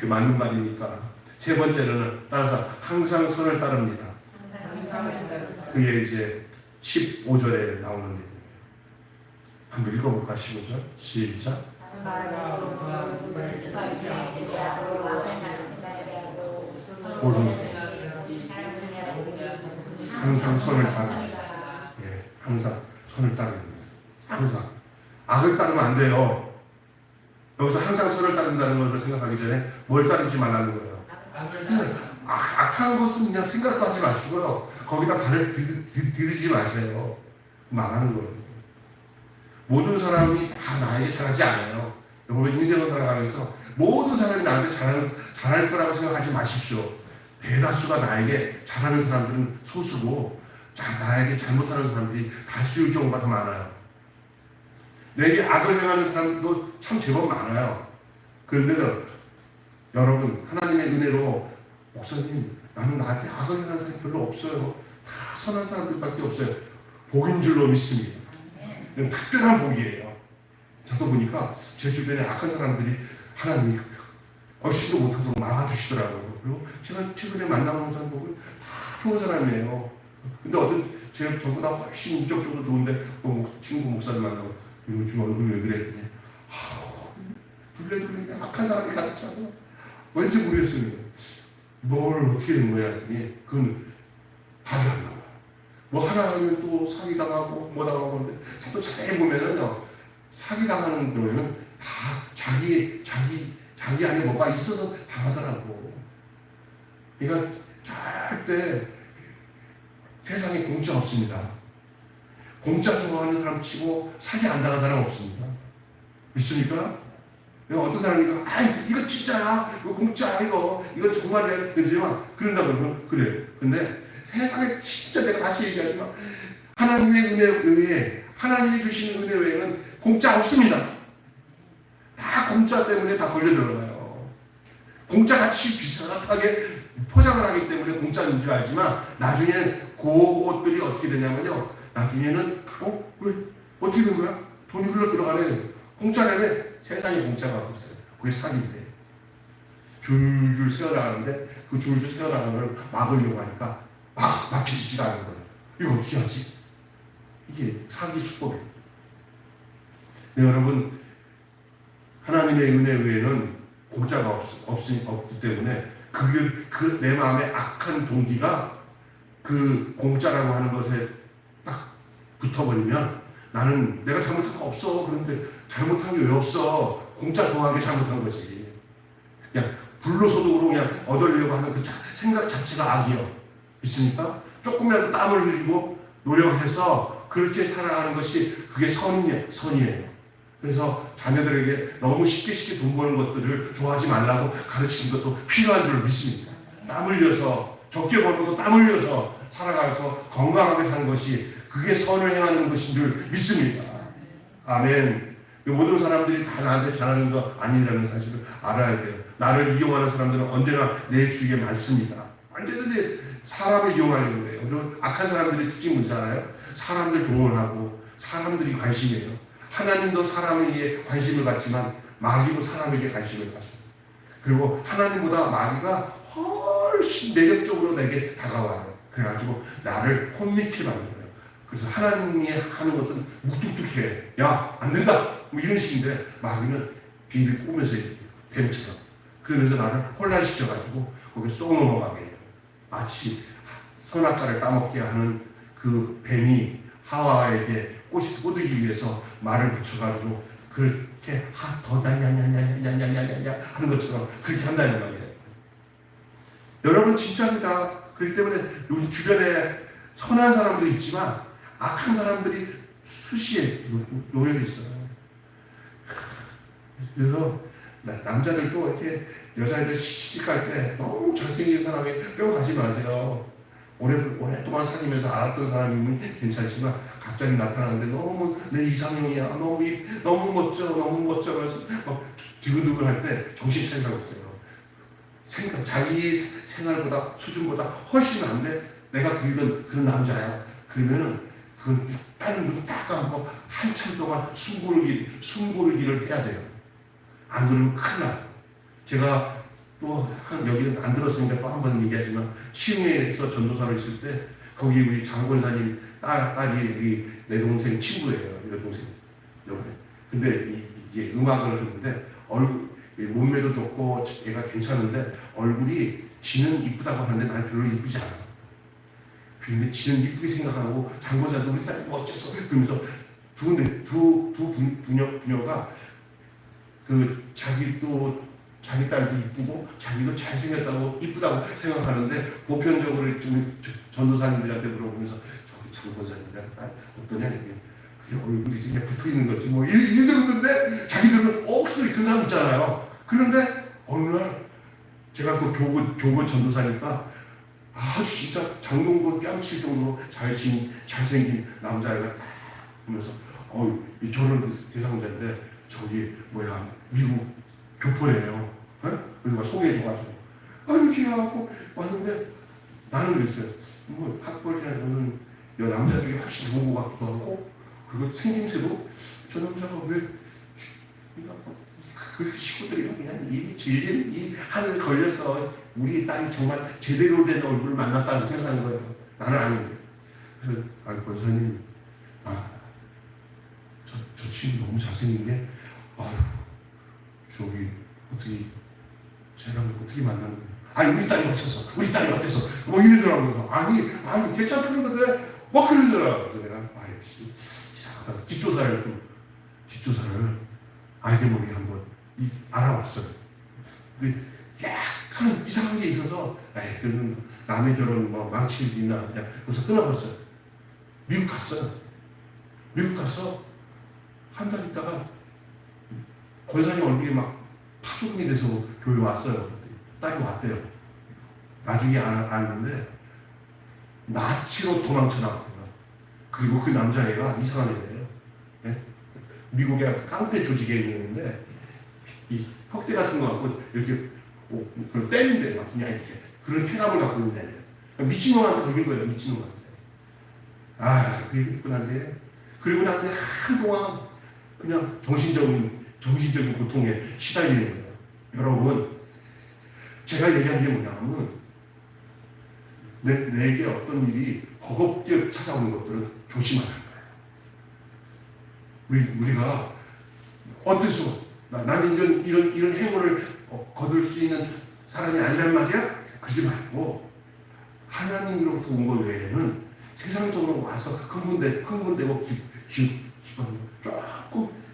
맞는 말이니까. 세 번째로는 따라서 항상 선을 따릅니다. 그게 이제 15절에 나오는 내용이에요. 한번 읽어볼까? 15절 시작. 항상 선을 따릅니다. 예, 항상 선을 따릅니다. 항상 악을 따르면 안 돼요. 여기서 항상 선을 따른다는 것을 생각하기 전에 뭘 따르지 말라는 거예요. 악한 것은 그냥 생각도 하지 마시고요. 거기다 발을 들이지 마세요. 망하는 거예요. 모든 사람이 다 나에게 잘하지 않아요. 여러분 인생을 살아가면서 모든 사람이 나한테 잘할 거라고 생각하지 마십시오. 대다수가 나에게 잘하는 사람들은 소수고 나에게 잘못하는 사람들이 다수일 경우가 더 많아요. 내게 악을 행하는 사람도 참 제법 많아요. 그런데도 여러분 하나님의 은혜로 목사님 나는 나한테 악을 행하는 사람이 별로 없어요. 다 선한 사람들밖에 없어요. 복인 줄로 믿습니다. 이건 특별한 복이에요. 저도 보니까 제 주변에 악한 사람들이 하나님이 얼씬도 못하도록 막아주시더라고요. 그리고 제가 최근에 만나는 사람 보고 다 좋은 사람이에요. 근데 어떤 제가 저보다 훨씬 인격적으로 좋은데 친구 목사를 만나고 지금 얼굴이 왜 그래 했더니 둘레 악한 사람이 가득 차서 왠지 모르겠어요. 뭘 어떻게 된 거야 했더니 그건 답이 안 나와요. 뭐 하나 하면 또 사기당하고 뭐 당하고 하는데 또 자세히 보면은요 사기당하는 경우에는 다 자기 안에 뭐가 있어서 당하더라고. 그러니까 절대 세상에 공짜 없습니다. 공짜 좋아하는 사람 치고 사기 안 당한 사람 없습니다. 믿습니까? 어떤 사람이 이거 진짜야, 이거 공짜야, 이거 정말이야, 그러지만 그런다 그러면 그래. 근데 세상에 진짜 내가 다시 얘기하지만 하나님의 은혜 외에 하나님이 주시는 은혜 외에는 공짜 없습니다. 다 공짜 때문에 다 걸려 들어가요. 공짜같이 비싸게 포장을 하기 때문에 공짜인 줄 알지만 나중에는 그것들이 어떻게 되냐면요. 나중에는 왜? 어떻게 된 거야? 돈이 흘러 들어가네. 공짜라며? 세상에 공짜가 없어요. 그게 사기인데 줄줄 세어나가는데 그 줄줄 세어나가는 걸 막으려고 하니까 막혀지지가 않은 거예요. 이거 어떻게 하지? 이게 사기 수법이에요. 네, 여러분 하나님의 은혜 외에는 공짜가 없기 때문에 내 마음의 악한 동기가 그 공짜라고 하는 것에 딱 붙어버리면 나는 내가 잘못한 거 없어. 그런데 잘못한 게 왜 없어? 공짜 좋아하는 게 잘못한 거지. 그냥 불로소득으로 그냥 얻으려고 하는 그 생각 자체가 악이요. 있습니까? 조금이라도 땀을 흘리고 노력해서 그렇게 살아가는 것이 그게 선이에요. 그래서 자녀들에게 너무 쉽게 돈 버는 것들을 좋아하지 말라고 가르치는 것도 필요한 줄 믿습니다. 땀 흘려서 적게 벌어도 땀 흘려서 살아가서 건강하게 사는 것이 그게 선을 행하는 것인 줄 믿습니다. 아멘. 모든 사람들이 다 나한테 잘하는 거 아니라는 사실을 알아야 돼요. 나를 이용하는 사람들은 언제나 내 주위에 많습니다. 언제든지 사람을 이용하려고 해요. 그리고 악한 사람들의 특징이 뭔지 알아요? 사람들 동원하고 사람들이 관심이에요. 하나님도 사람에게 관심을 갖지만 마귀도 사람에게 관심을 갖습니다. 그리고 하나님보다 마귀가 훨씬 매력적으로 내게 다가와요. 그래가지고 나를 혼미케 만들어요. 그래서 하나님이 하는 것은 묵뚝뚝해. 야, 안 된다! 뭐 이런 식인데 마귀는 비비 꾸며서 얘기해요. 뱀처럼. 그러면서 나를 혼란시켜가지고 거기에 쏙 넘어가게 해요. 마치 선악과를 따먹게 하는 그 뱀이 하와에게 꼬드기 위해서 말을 붙여가지고 그렇게 더 냐냐냐냐냐냐냐냐 하는 것처럼 그렇게 한다는 말이에요. 여러분 진짜입니다. 그렇기 때문에 요즘 주변에 선한 사람도 있지만 악한 사람들이 수시에 놓여 있어요. 그래서 남자들도 이렇게 여자애들 시집갈 때 너무 잘생긴 사람이 뼈가지 마세요. 오랫동안 사귀면서 알았던 사람이면 괜찮지만 갑자기 나타나는데 너무 내 이상형이야. 너무 멋져. 그래서 막 두근두근 할 때 정신 차리라고 했어요. 자기 생활보다 수준보다 훨씬 안 돼. 내가 그런 남자야. 그러면은 그 다른 눈 딱 감고 한참 동안 숨고르기를 해야 돼요. 안 그러면 큰일 나요. 제가 또 여기는 안 들었으니까 또 한 번 얘기하지만 시흥에서 전도사를 있을 때 거기 우리 장권사님 딸이 우리 내 동생 친구예요. 내 동생. 근데 이게 음악을 하는데 몸매도 좋고 얘가 괜찮은데 얼굴이 지는 이쁘다고 하는데 난 별로 이쁘지 않아. 근데 지는 이쁘게 생각하고 장권사도 우리 딸이 멋졌어. 그러면서 두 부녀가 그 자기 딸도 이쁘고 자기도 잘생겼다고 이쁘다고 생각하는데 보편적으로 좀 전도사님들한테 물어보면서 저기 장권사님이랑 딸 어떠냐 이렇게 그래 얼굴이 그냥 붙어있는 거지 뭐 이러는데 자기들은 억수로 큰 사람 있잖아요. 그런데 어느 날 제가 또 교부 전도사니까 아주 진짜 장동건 뺨칠 정도로 잘생긴 남자애가 딱 보면서 이 결혼 대상자인데 저기 미국 교포래요. 그리고 소개해줘가지고 이렇게 해갖고 왔는데 나는 그랬어요. 뭐 학벌이나 너는 남자 중에 훨씬 좋은 것 같기도 하고 그리고 생김새도 저 남자가 왜 그 식구들이랑 그냥 이 하늘에 걸려서 우리 딸이 정말 제대로 된 얼굴을 만났다고 생각하는 거예요. 나는 아닌데. 그래서 권사님 저 친구 너무 잘생긴 게 저기 어떻게 쟤랑 어떻게 만나는 거야? 우리 딸이 없었어. 우리 딸이 어땠어? 뭐 이러더라고요. 아니 괜찮다는 건데 뭐 그러더라고요. 그래서 내가 이상하다. 뒷조사를 알게 모르게 한번 알아봤어요. 근데 약간 이상한 게 있어서 그러면 남의 결혼 망칠 일 있나 그냥 그래서 끊어봤어요. 미국 갔어요. 미국 가서 한 달 있다가 권사님 얼굴이 막 파죽음이 돼서 교회 왔어요. 딸이 왔대요. 나중에 알았는데 나치로 도망쳐 나왔대요. 그리고 그 남자애가 이상한 애예요. 네? 미국에 깡패 조직에 있는데 이 혁대 같은 거 갖고 이렇게 그걸 때린대 막 그냥 이렇게 그런 쾌감을 갖고 있는 애예요. 미친놈한테 걸린 거예요. 미친놈한테. 그게 있구나인데 그리고 나중에 한동안 그냥 정신적인 고통에 시달리는 거예요. 여러분, 제가 얘기한 게 뭐냐면 내게 어떤 일이 버겁게 찾아오는 것들은 조심하는 거예요. 우리가 어때서 나는 이런 행운을 거둘 수 있는 사람이 아니란 말이야? 그러지 말고 하나님으로부터 온 것 외에는 세상적으로 와서 흥분되고 기뻐하는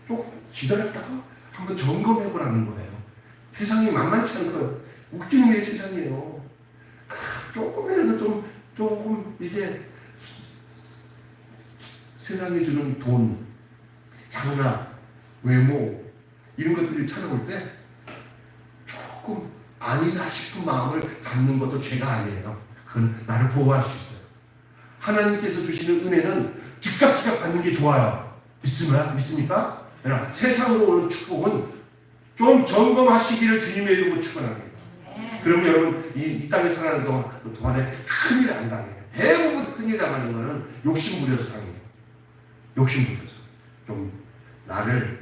조금 기다렸다가 한번 점검해보라는 거예요. 세상이 만만치 않고 웃기는 게 세상이에요. 조금이라도 조금 이게 세상이 주는 돈, 향락, 외모 이런 것들을 찾아볼 때 조금 아니다 싶은 마음을 갖는 것도 죄가 아니에요. 그건 나를 보호할 수 있어요. 하나님께서 주시는 은혜는 즉각 받는 게 좋아요. 믿습니까? 그러나 세상으로 오는 축복은 좀 점검하시기를 주님의 이름으로 축원합니다. 그럼 여러분 이 땅에 살아가는 동안에 큰일 안 당해요. 대부분 큰일 당하는 거는 욕심 부려서 당해요. 욕심 부려서 좀 남을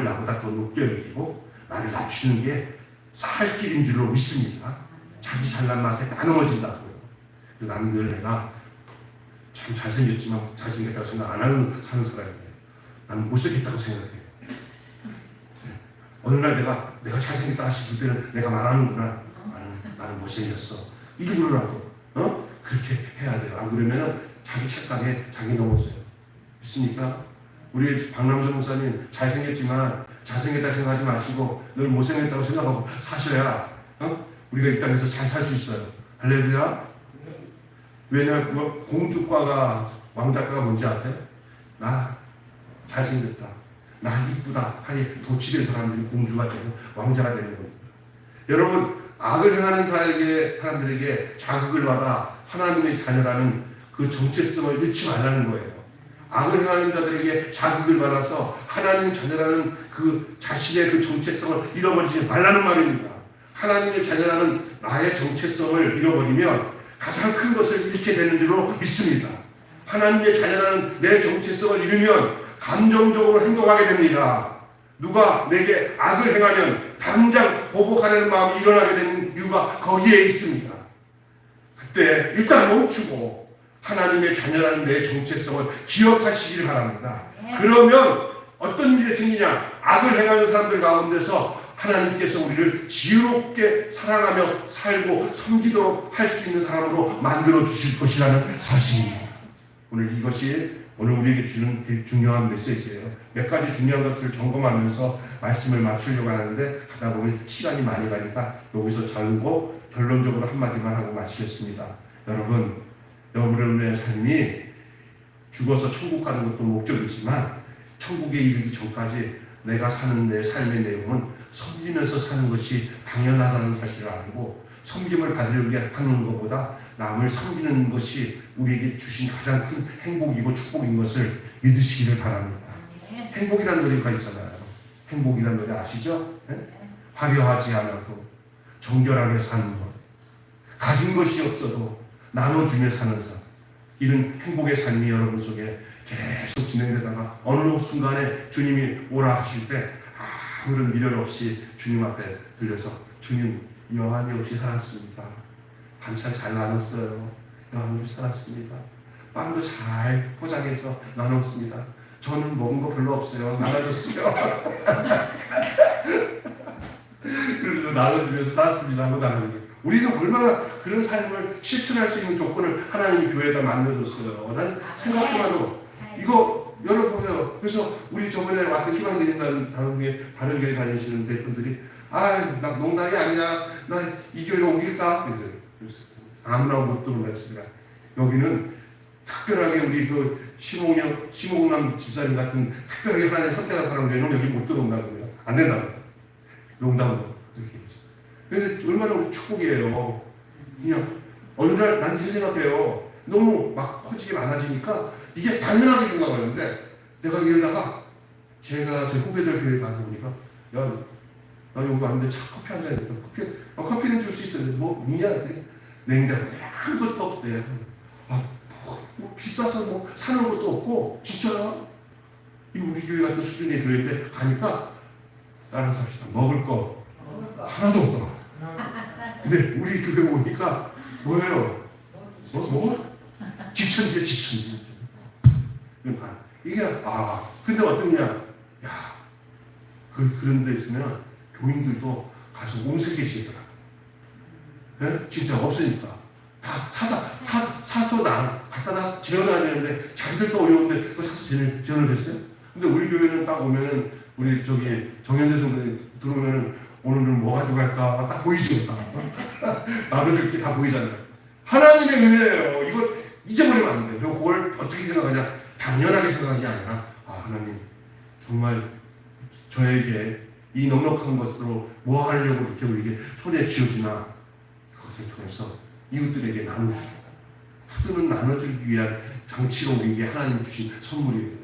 나보다 더 높게 여기고 나를 낮추는 게 살 길인 줄로 믿습니다. 자기 잘난 맛에 나눠진다고요. 남들 내가 참 잘생겼지만 잘생겼다고 생각 안 하는 사는 사람이에요. 나는 못생겼다고 생각해요. 어느 날 내가 잘생겼다 싶을 때는 내가 말하는구나. 나는 못생겼어. 일부러라도 그렇게 해야 돼요. 안 그러면 자기 착각에 자기 넘어져요. 믿습니까? 우리 박남정 목사님 잘생겼지만 잘생겼다 생각하지 마시고 늘 못생겼다고 생각하고 사셔야 우리가 이 땅에서 잘 살 수 있어요. 할렐루야. 왜냐 공주과가 왕작가가 뭔지 아세요? 나 잘생겼다, 나 이쁘다 하에 도취된 사람들이 공주가 되고 왕자가 되는 겁니다. 여러분 악을 행하는 사람들에게 자극을 받아 하나님의 자녀라는 그 정체성을 잃지 말라는 거예요. 악을 행하는 자들에게 자극을 받아서 하나님 자녀라는 그 자신의 그 정체성을 잃어버리지 말라는 말입니다. 하나님의 자녀라는 나의 정체성을 잃어버리면 가장 큰 것을 잃게 되는 줄로 믿습니다. 하나님의 자녀라는 내 정체성을 잃으면 감정적으로 행동하게 됩니다. 누가 내게 악을 행하면 당장 보복하려는 마음이 일어나게 되는 이유가 거기에 있습니다. 그때 일단 멈추고 하나님의 자녀라는 내 정체성을 기억하시길 바랍니다. 그러면 어떤 일이 생기냐? 악을 행하는 사람들 가운데서 하나님께서 우리를 지혜롭게 사랑하며 살고 섬기도록 할 수 있는 사람으로 만들어 주실 것이라는 사실입니다. 이것이 오늘 우리에게 주는 중요한 메시지예요. 몇 가지 중요한 것들을 점검하면서 말씀을 맞추려고 하는데 가다 보면 시간이 많이 가니까 여기서 자르고 결론적으로 한마디만 하고 마치겠습니다. 여러분의 삶이 죽어서 천국 가는 것도 목적이지만 천국에 이르기 전까지 내가 사는 내 삶의 내용은 섬기면서 사는 것이 당연하다는 사실을 알고 섬김을 받으려고 하는 것보다 남을 섬기는 것이 우리에게 주신 가장 큰 행복이고 축복인 것을 믿으시기를 바랍니다. 행복이라는 노래가 있잖아요. 행복이라는 노래 아시죠? 네? 화려하지 않아도 정결하게 사는 것, 가진 것이 없어도 나눠주며 사는 삶, 이런 행복의 삶이 여러분 속에 계속 진행되다가 어느 순간에 주님이 오라 하실 때 아무런 미련 없이 주님 앞에 들려서 주님 여한이 없이 살았습니다. 반찬 잘 나눴어요. 여한 없이 살았습니다. 빵도 잘 포장해서 나눴습니다. 저는 먹은 거 별로 없어요. 나눠줬어요. 그래서 나눠주면서 살았습니다 하고 나누는 거예요. 우리는 얼마나 그런 삶을 실천할 수 있는 조건을 하나님이 교회에다 만들어줬어요. 난 생각해봐도 이거 열어보세요. 그래서 우리 저번에 왔던 희망드린다는 다른 교회 다니시는 대표들이 나 농담이 아니야. 나 이 교회로 옮길까? 그래서 아무나 못 들어온다 했습니다. 여기는 특별하게 우리 그 심옥남 집사님 같은 특별하게 하나님 선택한 사람들은 여기 못 들어온다고요. 안 된다고. 농담으로 그렇게 했죠. 근데 얼마나 우리 축복이에요. 그냥 어느 날 난 이렇게 생각해요. 너무 막 퍼지게 많아지니까 이게 당연하게 생각하는데 내가 이러다가 제가 제 후배들 교회 가서 보니까 나 여기 왔는데 커피 한 잔 있다. 커피는 줄 수 있었는데 뭐 있냐? 냉장고에 아무것도 없대. 뭐 비싸서 뭐 사는 것도 없고 진짜야. 이 우리 교회 같은 수준의 교회인데 가니까 다른 삽시다. 먹을 거 하나도 없더라. 근데 우리 교회 오니까 뭐예요? 뭐? 지천지야 지천지. 이게 근데 어떠냐? 그런 데 있으면 교인들도 가서 옹색계시더라. 네? 진짜 없으니까 다 사서 갖다다 재현해야 되는데 자기들도 어려운데 그거 사서 재현을 했어요. 근데 우리 교회는 딱 오면은 우리 정현재 선생님 들어오면은 오늘은 뭐 가져갈까 딱 보이죠. 나도 이렇게 다 보이잖아요. 하나님의 은혜예요. 이거 잊어버리면 안 돼요. 그리고 그걸 어떻게 생각하냐? 당연하게 생각하는 게 아니라 하나님 정말 저에게 이 넉넉한 것으로 뭐 하려고 이렇게 우리에게 손에 쥐어주나 그것을 통해서 이웃들에게 나눠주고 후드는 나눠주기 위한 장치로 우리에게 하나님 주신 선물이에요.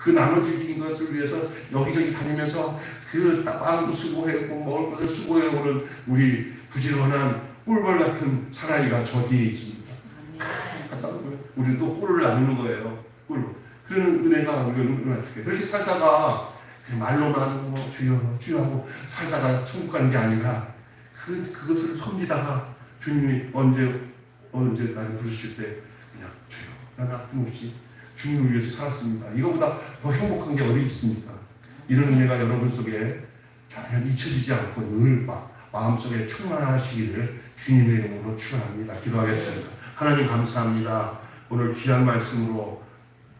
그 나눠주긴 것을 위해서 여기저기 다니면서 그 마음도 수고했고 먹을 것을 수고해오는 우리 부지런한 꿀벌 같은 사나이가 저 뒤에 있습니다. 우리는 또 꿀을 나누는 거예요. 꿀. 그런 은혜가 우리가 주게. 그렇게 살다가 말로만 뭐 주여 주여 하고 살다가 천국 가는 게 아니라 그것을 섬기다가 주님이 언제 나를 부르실 때 그냥 주여 나는 아낌없이 주님을 위해서 살았습니다. 이거보다 더 행복한 게 어디 있습니까? 이런 은혜가 여러분 속에 전혀 잊혀지지 않고 늘 마음속에 충만하시기를 주님의 이름으로 축원합니다. 기도하겠습니다. 하나님 감사합니다. 오늘 귀한 말씀으로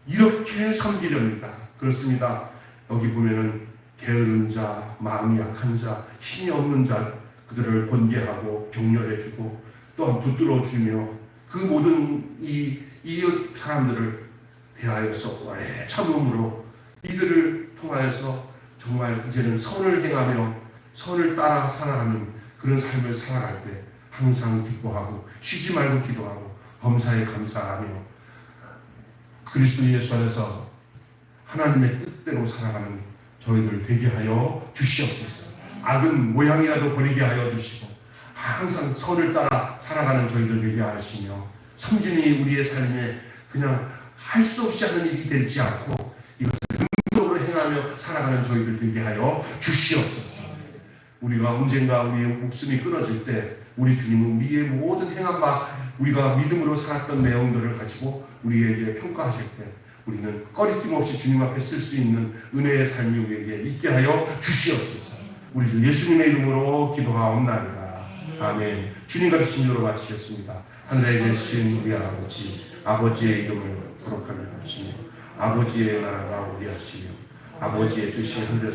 이렇게 섬기렵니다. 그렇습니다. 여기 보면은 게으른 자, 마음이 약한 자, 힘이 없는 자 그들을 권계하고 격려해주고 또한 붙들어주며 그 모든 이 사람들을 대하여서 오래 참음으로 이들을 통하여서 정말 이제는 선을 행하며 선을 따라 살아가는 그런 삶을 살아갈 때 항상 기뻐하고 쉬지 말고 기도하고 범사에 감사하며 그리스도 예수 안에서 하나님의 뜻대로 살아가는 저희들 되게 하여 주시옵소서. 악은 모양이라도 버리게 하여 주시고 항상 선을 따라 살아가는 저희들 되게 하시며 섬김이 우리의 삶에 그냥 할 수 없이 하는 일이 되지 않고 이것을 능력으로 행하며 살아가는 저희들 되게 하여 주시옵소서. 우리가 언젠가 우리의 목숨이 끊어질 때 우리 주님은 우리의 모든 행한 바 우리가 믿음으로 살았던 내용들을 가지고 우리에게 평가하실 때 우리는 꺼리낌 없이 주님 앞에 쓸 수 있는 은혜의 삶이 우리에게 있게 하여 주시옵소서. 우리 주 예수님의 이름으로 기도하옵나이다. 아멘. 주님과 주신으로 마치겠습니다. 하늘에 계신 우리 아버지의 이름을 거룩하게 하시며 아버지의 나라가 오게 하시며 아버지의 뜻이 하늘에서